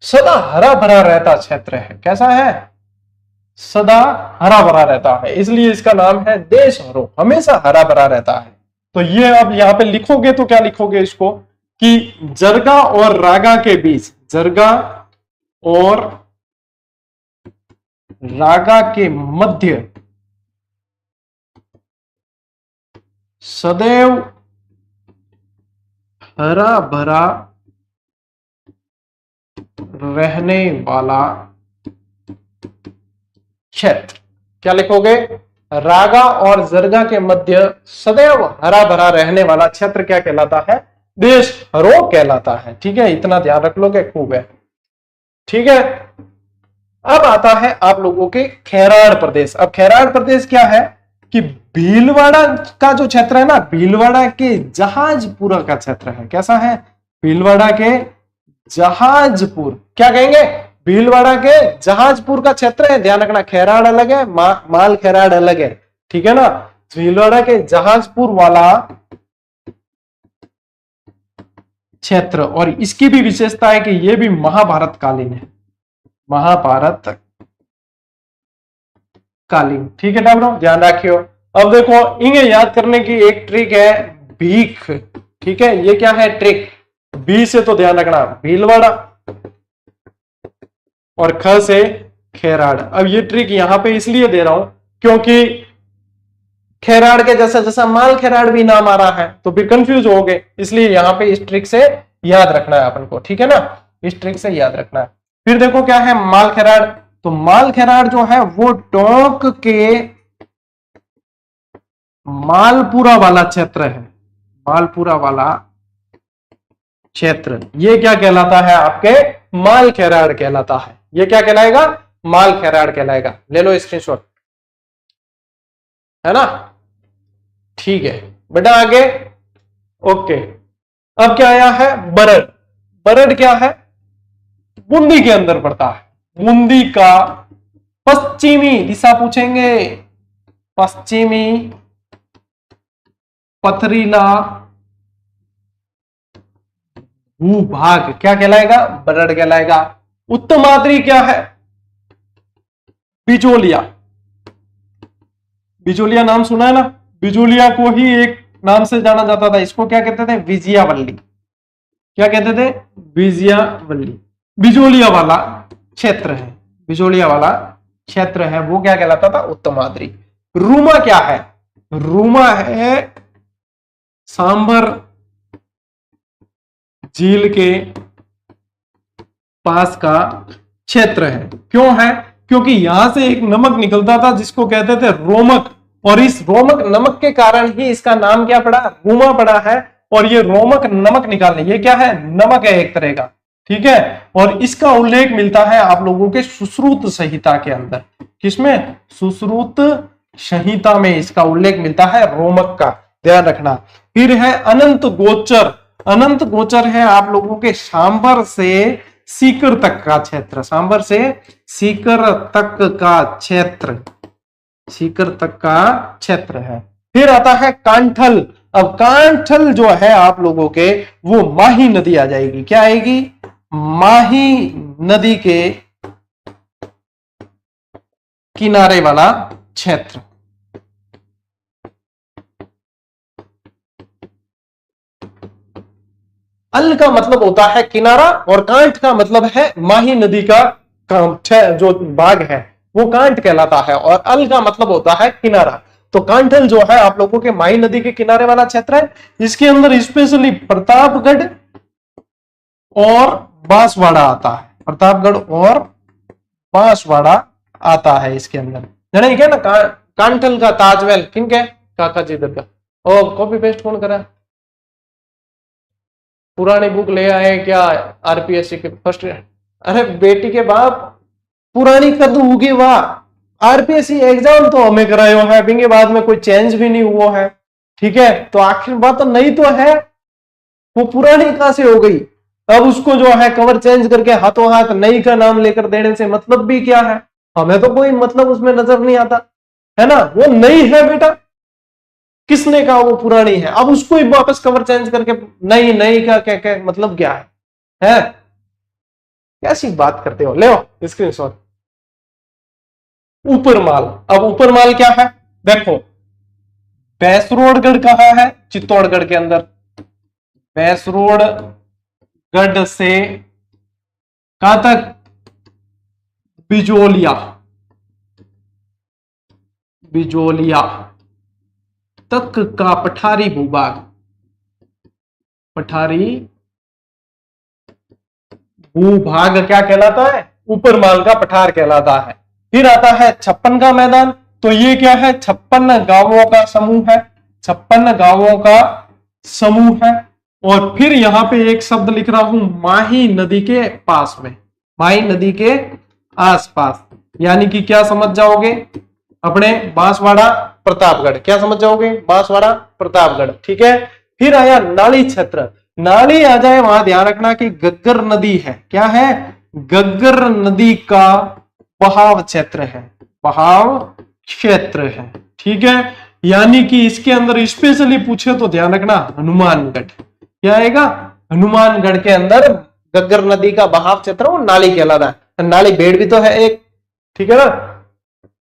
सदा हरा भरा रहता क्षेत्र है। कैसा है? सदा हरा भरा रहता है, इसलिए इसका नाम है देश हरो, हमेशा हरा भरा रहता है। तो ये अब यहां पे लिखोगे तो क्या लिखोगे इसको, कि जरगा और रागा के बीच, जरगा और रागा के मध्य सदैव हरा भरा रहने वाला क्षेत्र। क्या लिखोगे? रागा और जरगा के मध्य सदैव हरा भरा रहने वाला क्षेत्र क्या कहलाता है? देश हरो कहलाता है। ठीक है, इतना ध्यान रख लोगे, खूब है। ठीक है, अब आता है आप लोगों के खेराड़ प्रदेश। अब खेराड़ प्रदेश क्या है कि भीलवाड़ा का जो क्षेत्र है ना, भीलवाड़ा के जहाजपुरा का क्षेत्र है। कैसा है? भीलवाड़ा के जहाजपुर, क्या कहेंगे? भीलवाड़ा के जहाजपुर का क्षेत्र है। ध्यान रखना, खेराड़ अलग है, माल खेराड़ अलग है। ठीक है ना, भीलवाड़ा के जहाजपुर वाला क्षेत्र, और इसकी भी विशेषता है कि यह भी महाभारत कालीन है, महाभारत कालीन। ठीक है डाबरो, ध्यान रखियो। अब देखो, इन्हें याद करने की एक ट्रिक है, भीख। ठीक है, ये क्या है ट्रिक? बी से तो ध्यान रखना भीलवाड़ा, और ख से खेराड़। अब ये ट्रिक यहां पे इसलिए दे रहा हूं क्योंकि खेराड़ के जैसा जैसा माल खेराड़ भी नाम आ रहा है तो फिर कंफ्यूज हो गए, इसलिए यहां पे इस ट्रिक से याद रखना है अपन को। ठीक है ना, इस ट्रिक से याद रखना है। फिर देखो क्या है माल खेराड़, तो माल खेराड़ जो है वो टोंक के मालपुरा वाला क्षेत्र है, मालपुरा वाला क्षेत्र। ये क्या कहलाता है? आपके माल खेराड़ कहलाता है। ये क्या कहलाएगा? माल खेराड़ कहलाएगा। ले लो स्क्रीनशॉट, है ना? ठीक है बेटा, आगे। ओके, अब क्या आया है? बरड। बरड क्या है? बूंदी के अंदर पड़ता है। बूंदी का पश्चिमी दिशा पूछेंगे, पश्चिमी पथरीला भूभाग क्या कहलाएगा? बरड कहलाएगा। उत्तमाद्री क्या है? बिजोलिया। बिजोलिया नाम सुना है ना? बिजोलिया को ही एक नाम से जाना जाता था, इसको क्या कहते थे? विजयावल्ली। क्या कहते थे? विजयावल्ली। बिजोलिया वाला क्षेत्र है, बिजोलिया वाला क्षेत्र है, वो क्या कहलाता था? उत्तमाद्री। रूमा क्या है? रूमा है सांभर झील के पास का क्षेत्र है। क्यों है? क्योंकि यहां से एक नमक निकलता था जिसको कहते थे रोमक, और इस रोमक नमक के कारण ही इसका नाम क्या पड़ा? रूमा पड़ा है। और ये रोमक नमक निकालने, ये क्या है? नमक है एक तरह का। ठीक है, और इसका उल्लेख मिलता है आप लोगों के सुश्रुत संहिता के अंदर। किसमें? सुश्रुत संहिता में इसका उल्लेख मिलता है रोमक का, ध्यान रखना। फिर है अनंत गोचर। अनंत गोचर है आप लोगों के सांभर से सीकर तक का क्षेत्र, सांभर से सीकर तक का क्षेत्र। सीकर तक का क्षेत्र है। फिर आता है कांठल। अब कांठल जो है आप लोगों के, वो माही नदी आ जाएगी। क्या आएगी? माही नदी के किनारे वाला क्षेत्र। अल का मतलब होता है किनारा और कांठ का मतलब है माही नदी का जो भाग है वो कांठ कहलाता है, और अल का मतलब होता है किनारा। तो कांठल जो है आप लोगों के माही नदी के किनारे वाला क्षेत्र है। इसके अंदर स्पेशली प्रतापगढ़ और बांसवाड़ा आता है। प्रतापगढ़ और बांसवाड़ा आता है इसके अंदर। जाने क्या ना कांठल का ताजमहल किन के? काका जी दरगाह। और कॉपी पेस्ट कौन करा? पुरानी बुक ले आए क्या? आरपीएससी के फर्स्ट। अरे बेटी के बाप, पुरानी कद होगी वाह। आरपीएससी एग्जाम तो हमें करायो है, बिंगे बाद में कोई चेंज भी नहीं हुआ है। ठीक है, तो आखिर बात तो नहीं तो है, वो पुरानी कहां से हो गई? अब उसको जो है कवर चेंज करके हाथों हाथ नई का नाम लेकर देने से मतलब भी क्या है? हमें तो कोई मतलब उसमें नजर नहीं आता है ना। वो नई है बेटा, किसने कहा वो पुरानी है? अब उसको ही वापस कवर चेंज करके नई नई का क्या मतलब क्या है? कैसी बात करते हो? ले स्क्रीनशॉट। ऊपरमाल। अब ऊपरमाल क्या है? देखो, बैसरोडगढ़ कहां है? चित्तौड़गढ़ के अंदर। बैसरोडगढ़ से कहां तक? बिजोलिया। बिजोलिया तक का पठारी भूभाग। पठारी भूभाग क्या कहलाता है? ऊपरमाल का पठार कहलाता है। फिर आता है 56 का मैदान। तो ये क्या है? 56 गांवों का समूह है। 56 गांवों का समूह है। और फिर यहां पे एक शब्द लिख रहा हूं, माही नदी के पास में, माही नदी के आसपास। यानी कि क्या समझ जाओगे? अपने बांसवाड़ा प्रतापगढ़। क्या समझ जाओगे? बांसवाड़ा प्रतापगढ़। ठीक है। फिर आया नाली क्षेत्र। नाली आ जाए वहां ध्यान रखना कि गग्गर नदी है। क्या है? गग्गर नदी का बहाव क्षेत्र है। बहाव क्षेत्र है। ठीक है। यानी कि इसके अंदर स्पेशली पूछे तो ध्यान रखना हनुमानगढ़। क्या आएगा? हनुमानगढ़ के अंदर गग्गर नदी का बहाव क्षेत्र वो नाली कहलाता है। नाली बेड़ भी तो है एक। ठीक है ना।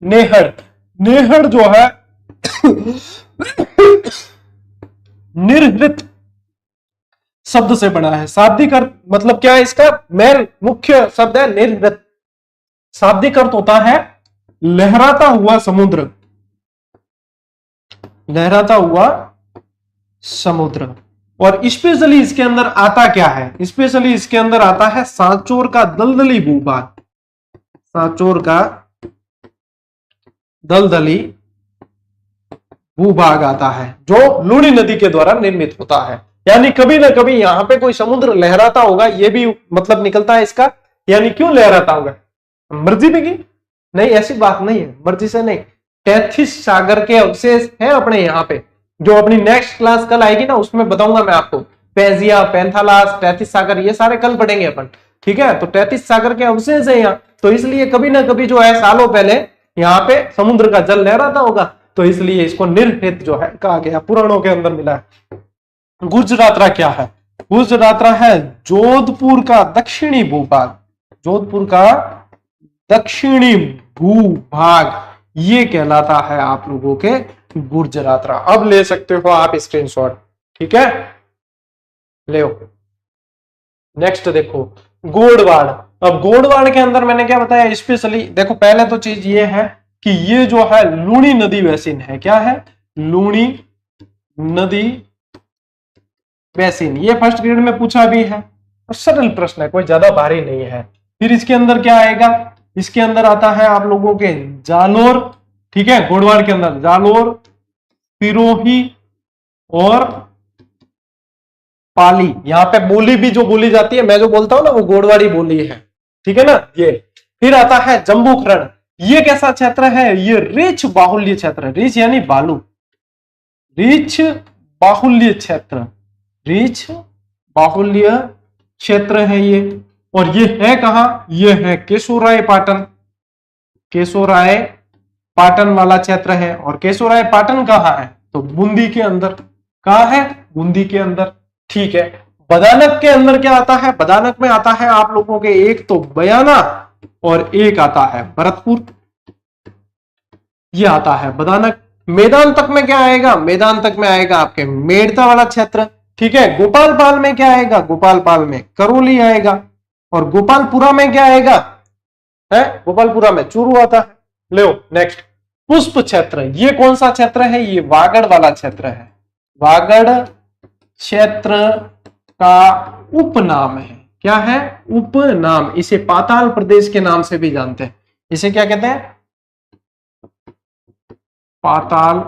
नेहड़। नेहड़ जो है निर्हृत शब्द से बना है। शाब्दिक अर्थ मतलब क्या है इसका? मेन मुख्य शब्द है निर्हृत। शाब्दिक अर्थ होता है लहराता हुआ समुद्र। लहराता हुआ समुद्र। और स्पेशली इसके अंदर आता क्या है? स्पेशली इसके अंदर आता है सांचौर का दलदली भूभाग। सांचौर का दलदली भूभाग आता है जो लूणी नदी के द्वारा निर्मित होता है। यानी कभी ना कभी यहां पे कोई समुद्र लहराता होगा, यह भी मतलब निकलता है इसका। यानी क्यों लहराता होगा? मर्जी भी की नहीं, ऐसी बात नहीं है, मर्जी से नहीं। 33 सागर के अवशेष हैं अपने यहाँ पे, जो अपनी नेक्स्ट क्लास कल आएगी ना उसमें बताऊंगा मैं आपको। पेजिया, पैंथालास, 33 सागर ये सारे कल पढ़ेंगे अपन। ठीक है। तो 33 सागर के अवशेष है यहाँ, तो इसलिए कभी ना कभी जो है सालों पहले यहाँ पे समुद्र का जल लहराता होगा, तो इसलिए इसको निर्हित जो है कहा गया, पुराणों के अंदर मिला है। गुजरातरा क्या है? गुजरातरा है जोधपुर का दक्षिणी भूभाग। जोधपुर का दक्षिणी भूभाग ये कहलाता है आप लोगों के गुजरातरा। अब ले सकते हो आप स्क्रीनशॉट। ठीक है, ले। नेक्स्ट देखो गोडवाड़। अब गोडवाड़ के अंदर मैंने क्या बताया स्पेशली? देखो पहले तो चीज ये है कि ये जो है लूणी नदी बेसिन है। क्या है? लूणी नदी बेसिन। ये फर्स्ट ग्रेड में पूछा भी है, सरल प्रश्न है, कोई ज्यादा भारी नहीं है। फिर इसके अंदर क्या आएगा? इसके अंदर आता है आप लोगों के जालोर। ठीक है, गोडवाड़ के अंदर जालोर, पिरोही और पाली। यहां पे बोली भी जो बोली जाती है, मैं जो बोलता हूं ना, वो गोडवाड़ी बोली है। ठीक है ना ये। फिर आता है जम्बूखरण। ये कैसा क्षेत्र है? ये रिच बाहुल्य क्षेत्र है। रिच यानी बालू, रिच बाहुल्य क्षेत्र, रिच बाहुल्य क्षेत्र है ये। और ये है कहां? ये है केशोराय पाटन। केशोराय पाटन वाला क्षेत्र है। और केशोराय पाटन कहाँ है? तो बूंदी के अंदर। कहाँ है? बूंदी के अंदर। ठीक है। बदानक के अंदर क्या आता है? बदानक में आता है आप लोगों के एक तो बयाना और एक आता है भरतपुर, ये आता है बदानक। मैदान तक में क्या आएगा? मैदान तक में आएगा आपके मेड़ता वाला क्षेत्र। ठीक है। गोपालपाल में क्या आएगा? गोपालपाल में करौली आएगा। और गोपालपुरा में क्या आएगा? है गोपालपुरा में चूरू आता है। लो नेक्स्ट, पुष्प क्षेत्र, ये कौन सा क्षेत्र है? ये वागड़ वाला क्षेत्र है। वागड़ क्षेत्र का उपनाम है। क्या है? उपनाम। इसे पाताल प्रदेश के नाम से भी जानते हैं। इसे क्या कहते हैं? पाताल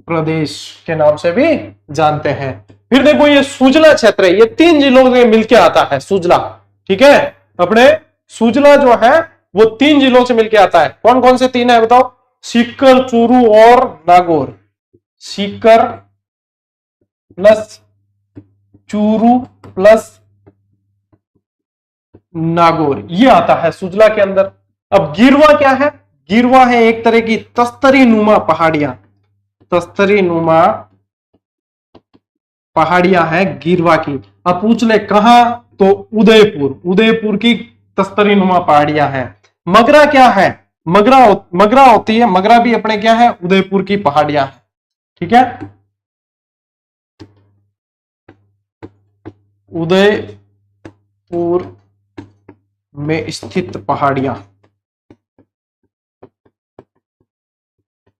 प्रदेश के नाम से भी जानते हैं। फिर देखो ये सुजला क्षेत्र है, ये 3 जिलों में मिलके आता है सुजला। ठीक है। अपने सुजला जो है वो 3 जिलों से मिलके आता है। कौन कौन से 3 है बताओ? सीकर, चूरू और नागौर। सीकर प्लस चूरू प्लस नागौर, ये आता है सुजला के अंदर। अब गिरवा क्या है? गिरवा है एक तरह की तस्तरी नुमा पहाड़ियां। तस्तरी नुमा पहाड़ियां है गिरवा की। अब पूछ ले कहां? तो उदयपुर। उदयपुर की तस्तरी नुमा पहाड़ियां हैं। मगरा क्या है? मगरा होती है, मगरा भी अपने क्या है? उदयपुर की पहाड़ियां है। ठीक है। उदयपुर में स्थित पहाड़ियां।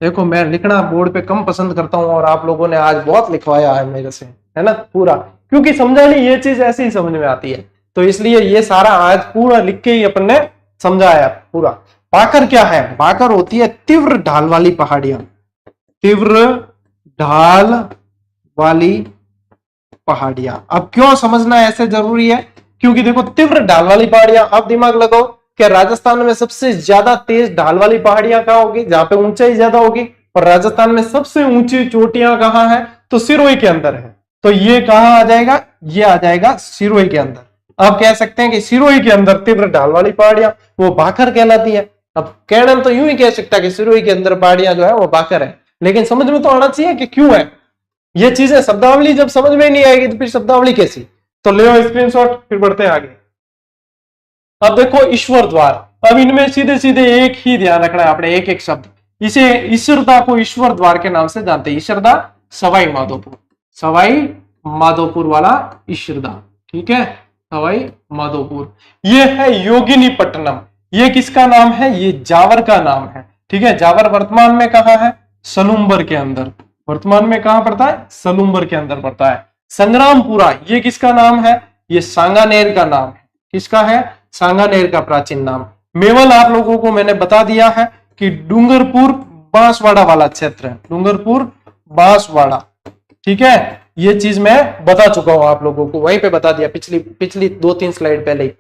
देखो मैं लिखना बोर्ड पे कम पसंद करता हूं और आप लोगों ने आज बहुत लिखवाया है मेरे से, है ना पूरा, क्योंकि समझा नहीं, ये चीज ऐसे ही समझ में आती है, तो इसलिए ये सारा आज पूरा लिख के ही अपन ने समझाया पूरा। बाकर क्या है? बाकर होती है तीव्र ढाल वाली पहाड़ियां। तीव्र ढाल वाली पहाड़ियां। अब क्यों समझना ऐसे जरूरी है? क्योंकि देखो तीव्र ढाल वाली पहाड़ियां, आप दिमाग लगाओ कि राजस्थान में सबसे ज्यादा तेज ढाल वाली पहाड़ियां कहां होगी? जहां पे ऊंचाई ज्यादा होगी। और राजस्थान में सबसे ऊंची चोटियां कहां है? तो सिरोही के अंदर है। तो ये कहां आ जाएगा? ये आ जाएगा सिरोही के अंदर। अब कह सकते हैं कि सिरोही के अंदर तीव्र ढाल वाली पहाड़ियां वो भाखर कहलाती है। अब कहना तो यूं ही कह सकता है कि सिरोही के अंदर पहाड़ियां जो है वो भाखर है, लेकिन समझ में तो आना चाहिए कि क्यों है ये चीजें। शब्दावली जब समझ में नहीं आएगी तो फिर शब्दावली कैसी? तो ले स्क्रीनशॉट, फिर बढ़ते हैं आगे। अब देखो ईश्वर द्वार। अब इनमें सीधे सीधे एक ही ध्यान रखना है आपने, एक एक शब्द। इसे ईश्वरदा को ईश्वर द्वार के नाम से जानते हैं। ईश्वरदा सवाई माधोपुर, सवाई माधोपुर वाला ईश्वरदा। ठीक है, सवाई माधोपुर। ये है योगिनी पट्टनम। ये किसका नाम है? ये जावर का नाम है। ठीक है। जावर वर्तमान में कहां है? सलूम्बर के अंदर। वर्तमान में कहां पड़ता है? सलूम्बर के अंदर पड़ता है। संग्रामपुरा, ये किसका नाम है? ये सांगानेर का नाम है। किसका है? सांगानेर का प्राचीन नाम। मेवल आप लोगों को मैंने बता दिया है कि डूंगरपुर बांसवाड़ा वाला क्षेत्र है। डूंगरपुर बांसवाड़ा। ठीक है, ये चीज मैं बता चुका हूं आप लोगों को, वहीं पे बता दिया पिछली 2-3 स्लाइड पहले ही।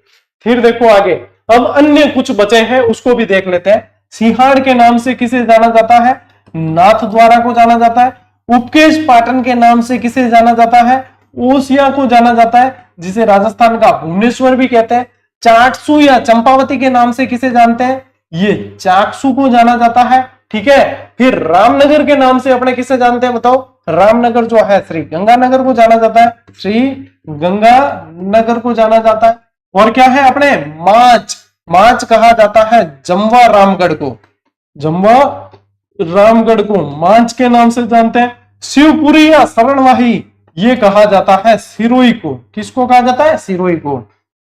फिर देखो आगे, अब अन्य कुछ बचे हैं उसको भी देख लेते हैं। सिंहाड़ के नाम से किसे जाना जाता है? नाथ द्वारा को जाना जाता है। उपकेश पाटन के नाम से किसे जाना जाता है? ओसिया को जाना जाता है, जिसे राजस्थान का भुवनेश्वर भी कहते हैं। चाकसू या चंपावती के नाम से किसे जानते हैं? ये चाकसू को जाना जाता है। ठीक है। फिर रामनगर के नाम से अपने किसे जानते हैं बताओ? रामनगर जो है श्री गंगानगर को जाना जाता है। श्री गंगानगर को जाना जाता है। और क्या है अपने? माच, माच कहा जाता है जमवा रामगढ़ को। जमवा रामगढ़ को मांच के नाम से जानते हैं। शिवपुरी या शरणवाही, ये कहा जाता है सिरोही को। किसको कहा जाता है? सिरोही को।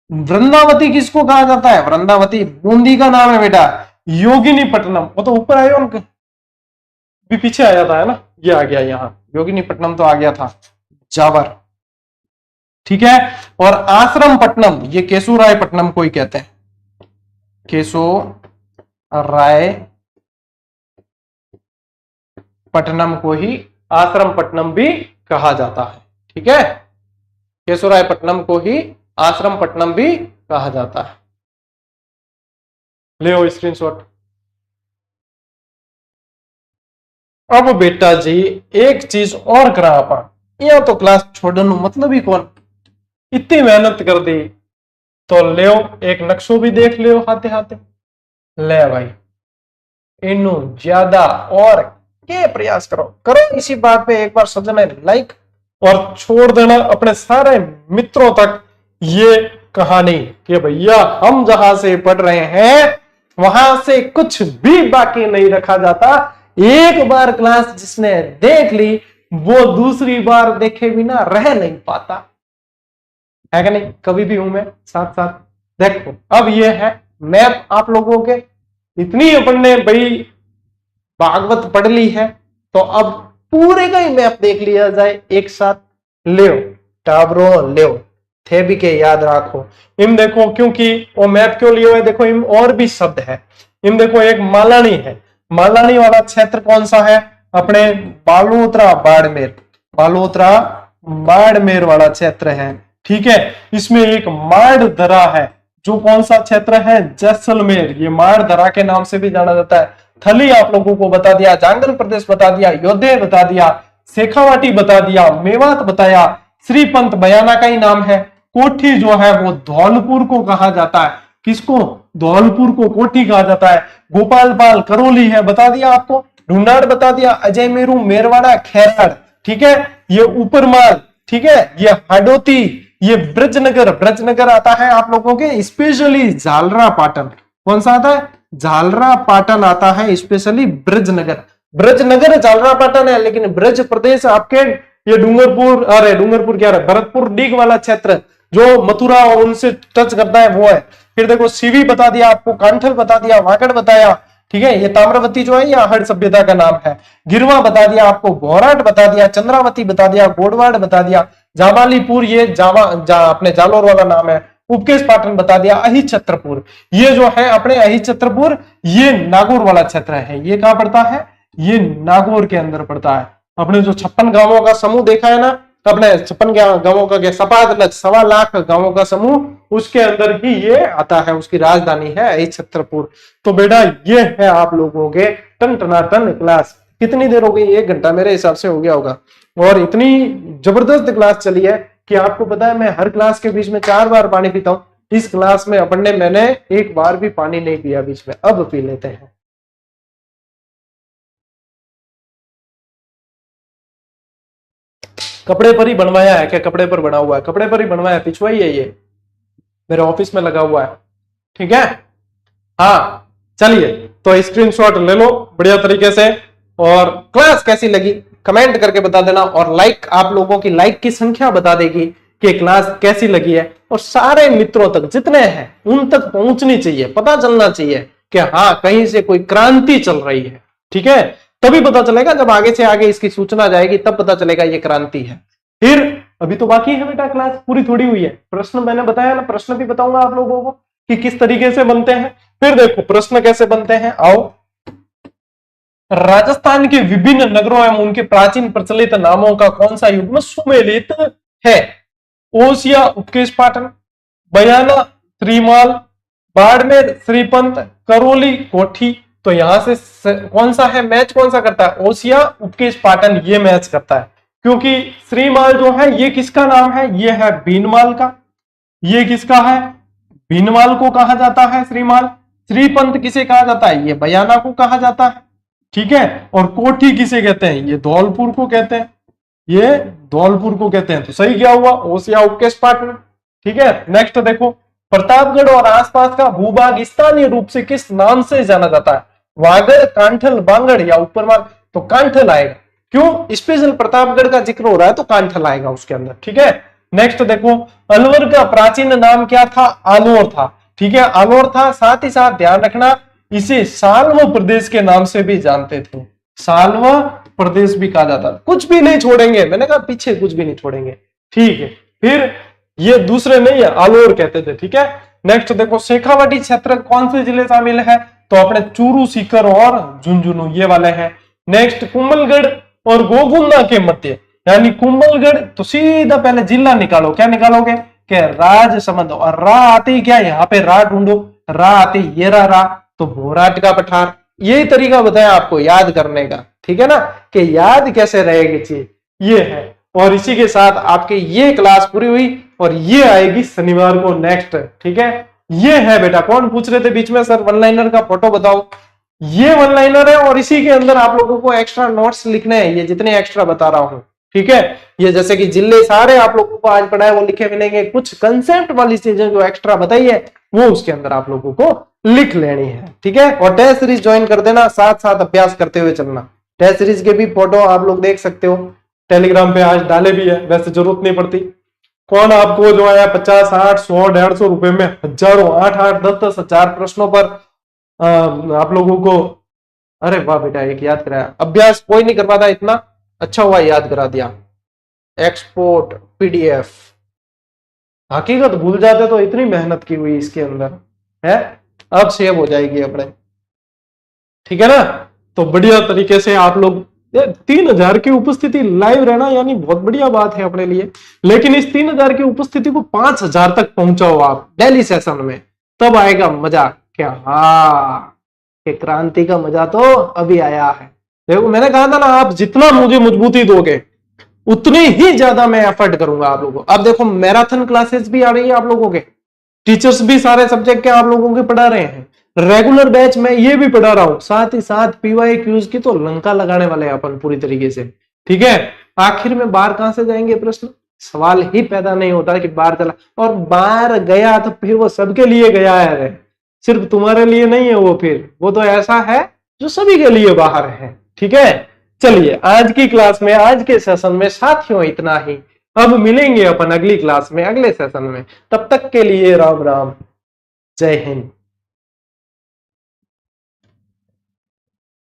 वृंदावती किसको कहा जाता है? वृंदावती बूंदी का नाम है बेटा। योगिनी पट्टनम, वो तो ऊपर आया उनके भी पीछे आया था, है ना, ये आ गया यहाँ। योगिनी पट्टनम तो आ गया था जावर। ठीक है। और आश्रम पट्टनम, ये केशोराय पट्टनम को ही कहते हैं। केशोराय पट्टनम को ही आश्रम पट्टनम भी कहा जाता है। ठीक है। केशोराय पट्टनम को ही आश्रम पट्टनम भी कहा जाता है। ले स्क्रीनशॉट। अब बेटा जी एक चीज और करा आप, या तो क्लास छोड़ने मतलब ही कौन, इतनी मेहनत कर दी तो ले एक नक्शो भी देख लियो हाथे हाथे। ले भाई इनु ज्यादा और के प्रयास करो करो इसी बात पे एक बार सजने लाइक और छोड़ देना अपने सारे मित्रों तक ये कहानी कि भैया हम जहां से पढ़ रहे हैं वहां से कुछ भी बाकी नहीं रखा जाता। एक बार क्लास जिसने देख ली वो दूसरी बार देखे बिना रह नहीं पाता है कि नहीं। कभी भी हूं मैं साथ साथ। देखो अब ये है मैप आप लोगों के, इतनी अपन ने भाई भागवत पढ़ ली है तो अब पूरे का ही मैप देख लिया जाए एक साथ। ले टाबरो ले थे भी के याद रखो इम देखो क्योंकि वो मैप क्यों लियो है देखो इम और भी शब्द है। इम देखो एक मालानी है, मालानी वाला क्षेत्र कौन सा है अपने बालोतरा बाड़मेर, बालोतरा बाड़मेर वाला क्षेत्र है। ठीक है इसमें एक माड़ दरा है जो कौन सा क्षेत्र है जैसलमेर, ये माड़ दरा के नाम से भी जाना जाता है। थली आप लोगों को बता दिया, जांगल प्रदेश बता दिया, योद्धे बता दिया, शेखावाटी बता दिया, मेवात बताया, श्रीपंत बयाना का ही नाम है। कोठी जो है वो धौलपुर को कहा जाता है, किसको धौलपुर को कोठी कहा जाता है। गोपालपाल करौली है बता दिया आपको, ढूंढाड़ बता दिया, अजय मेरू मेरवाड़ा खैराड़। ठीक है ये ऊपरमाल, ठीक है ये हाडोती, ये ब्रजनगर, ब्रजनगर आता है आप लोगों के स्पेशली झालरा पाटन। कौन सा आता है झालरा पाटन आता है स्पेशली ब्रजनगर, ब्रजनगर झालरा पाटन है। लेकिन ब्रज प्रदेश आपके ये डूंगरपुर, अरे डूंगरपुर क्या है भरतपुर डीग वाला क्षेत्र जो मथुरा और उनसे टच करता है वो है। फिर देखो सीवी बता दिया आपको, कांठल बता दिया, वाकड़ बताया। ठीक है ये ताम्रवती जो है ये आहड़ सभ्यता का नाम है। गिरवा बता दिया आपको, भौराट बता दिया, चंद्रावती बता दिया, गोडवाड़ बता दिया, जाबालीपुर ये अपने जालोर वाला नाम है। उपकेश पाटन बता दिया, अहिछत्रपुर ये जो है अपने अहिछत्रपुर ये नागौर वाला क्षेत्र है। ये कहां पड़ता है ये नागौर के अंदर पड़ता है। अपने जो 56 गांवों का समूह देखा है ना, अपने 56 गांवों का 7.25 लाख गांवों का समूह उसके अंदर ही ये आता है, उसकी राजधानी है अहिछत्रपुर। तो बेटा ये है आप लोगों के टन क्लास। कितनी देर हो गई 1 घंटा मेरे हिसाब से हो गया होगा। और इतनी जबरदस्त क्लास चली है कि आपको पता है मैं हर क्लास के बीच में 4 बार पानी पीता हूं। इस क्लास में अपन ने मैंने 1 बार भी पानी नहीं पिया बीच में, अब पी लेते हैं। कपड़े पर ही बनवाया है क्या, कपड़े पर बना हुआ है, कपड़े पर ही बनवाया है, पिछवाई है ये मेरे ऑफिस में लगा हुआ है। ठीक है हाँ चलिए तो स्क्रीनशॉट ले लो बढ़िया तरीके से। और क्लास कैसी लगी कमेंट करके बता देना, और लाइक आप लोगों की लाइक की संख्या बता देगी कि क्लास कैसी लगी है। और सारे मित्रों तक जितने हैं उन तक पहुंचनी चाहिए, पता चलना चाहिए कि हाँ कहीं से कोई क्रांति चल रही है। ठीक है तभी पता चलेगा, जब आगे से आगे इसकी सूचना जाएगी तब पता चलेगा ये क्रांति है। फिर अभी तो बाकी है बेटा, क्लास पूरी थोड़ी हुई है। प्रश्न मैंने बताया ना, प्रश्न भी बताऊंगा आप लोगों को कि किस तरीके से बनते हैं। फिर देखो प्रश्न कैसे बनते हैं, आओ। राजस्थान के विभिन्न नगरों एवं उनके प्राचीन प्रचलित नामों का कौन सा युग्म सुमेलित है। ओसिया उपकेश पाटन, बयाना श्रीमाल, बाड़मेर श्रीपंत, करौली कोठी। तो यहां से कौन सा है मैच, कौन सा करता है ओसिया उपकेश पाटन, ये मैच करता है। क्योंकि श्रीमाल जो है ये किसका नाम है, ये है भीनमाल का। ये किसका है भीनमाल को कहा जाता है श्रीमाल। श्रीपंत किसे कहा जाता है, ये बयाना को कहा जाता है। ठीक है और कोठी किसे कहते हैं, ये धौलपुर को कहते हैं, ये धौलपुर को कहते हैं। तो सही क्या हुआ ओसिया उपकेश पाटन। ठीक है नेक्स्ट देखो, प्रतापगढ़ और आसपास का भूभाग स्थानीय रूप से किस नाम से जाना जाता है। वागड़, कांठल, बांगड़ या ऊपरमाल। तो कांठल आएगा, क्यों स्पेशल प्रतापगढ़ का जिक्र हो रहा है तो कांठल आएगा उसके अंदर। ठीक है नेक्स्ट देखो, अलवर का प्राचीन नाम क्या था, आलोर था। ठीक है आलोर था, साथ ही साथ ध्यान रखना इसे साल्व प्रदेश के नाम से भी जानते थे, साल्व प्रदेश भी कहा जाता। कुछ भी नहीं छोड़ेंगे, मैंने कहा पीछे कुछ भी नहीं छोड़ेंगे। ठीक है फिर ये दूसरे नहीं है, आलोर कहते थे। ठीक है नेक्स्ट देखो, शेखावाटी क्षेत्र कौन से जिले शामिल है, तो अपने चूरू, सीकर और झुंझुनू ये वाले हैं। नेक्स्ट कुंभलगढ़ और गोगुंदा के मध्य, यानी कुंभलगढ़ तो सीधा पहले जिला निकालो, क्या निकालोगे कि राजसमंद, और रा आती क्या यहाँ पे रा ढूंढो, रा आती ये रा तो भोराट का पठार। यही तरीका बताया आपको याद करने का। ठीक है ना कि याद कैसे रहेगी चीज ये है। और इसी के साथ आपकी ये क्लास पूरी हुई और ये आएगी शनिवार को नेक्स्ट। ठीक है ये है बेटा, कौन पूछ रहे थे बीच में सर वन लाइनर का फोटो बताओ, ये वन लाइनर है और इसी के अंदर आप लोगों को एक्स्ट्रा नोट्स लिखने हैं, ये जितने एक्स्ट्रा बता रहा हूं, ठीक है। ये जैसे कि जिले सारे आप लोगों को आज पढ़ा है वो लिखे मिलेंगे, कुछ कंसेप्ट वाली चीजें जो एक्स्ट्रा बताई है वो उसके अंदर आप लोगों को लिख लेनी है, ठीक है। और टेस्ट सीरीज ज्वाइन कर देना, साथ साथ अभ्यास करते हुए चलना। टेस्ट सीरीज के भी फोटो आप लोग देख सकते हो, टेलीग्राम पे आज डाले भी है, वैसे जरूरत नहीं पड़ती। कौन आपको जो है 50, 60, 100, 150 रुपए में हजारों 8, 10 हजार प्रश्नों पर आप लोगों को, अरे वाह बेटा एक याद कराया, अभ्यास कोई नहीं कर पाता, इतना अच्छा हुआ याद करा दिया। एक्सपोर्ट पीडीएफ, हकीकत भूल जाते तो इतनी मेहनत की हुई इसके अंदर है, अब सेव हो जाएगी अपने, ठीक है ना। तो बढ़िया तरीके से आप लोग 3000 की उपस्थिति लाइव रहना यानी बहुत बढ़िया बात है अपने लिए, लेकिन इस 3000 की उपस्थिति को 5000 तक पहुंचाओ आप डेली सेशन में, तब आएगा मजा। क्या हाँ, क्रांति का मजा तो अभी आया है। देखो मैंने कहा था ना, आप जितना मुझे मजबूती दोगे उतनी ही ज्यादा मैं एफर्ट करूंगा आप लोगों को। अब देखो मैराथन क्लासेस भी आ रही है आप लोगों के, टीचर्स भी सारे सब्जेक्ट के आप लोगों के पढ़ा रहे हैं, रेगुलर बैच में ये भी पढ़ा रहा हूं, साथ ही साथ पीवाई क्यूज की तो लंका लगाने वाले हैं अपन पूरी तरीके से, ठीक है। आखिर में बाहर कहां से जाएंगे प्रश्न, सवाल ही पैदा नहीं होता कि बाहर चला, और बाहर गया तो फिर वो सबके लिए गया है, सिर्फ तुम्हारे लिए नहीं है वो, फिर वो तो ऐसा है जो सभी के लिए बाहर है, ठीक है। चलिए आज की क्लास में, आज के सेशन में साथियों इतना ही, अब मिलेंगे अपन अगली क्लास में अगले सेशन में, तब तक के लिए राम राम, जय हिंद।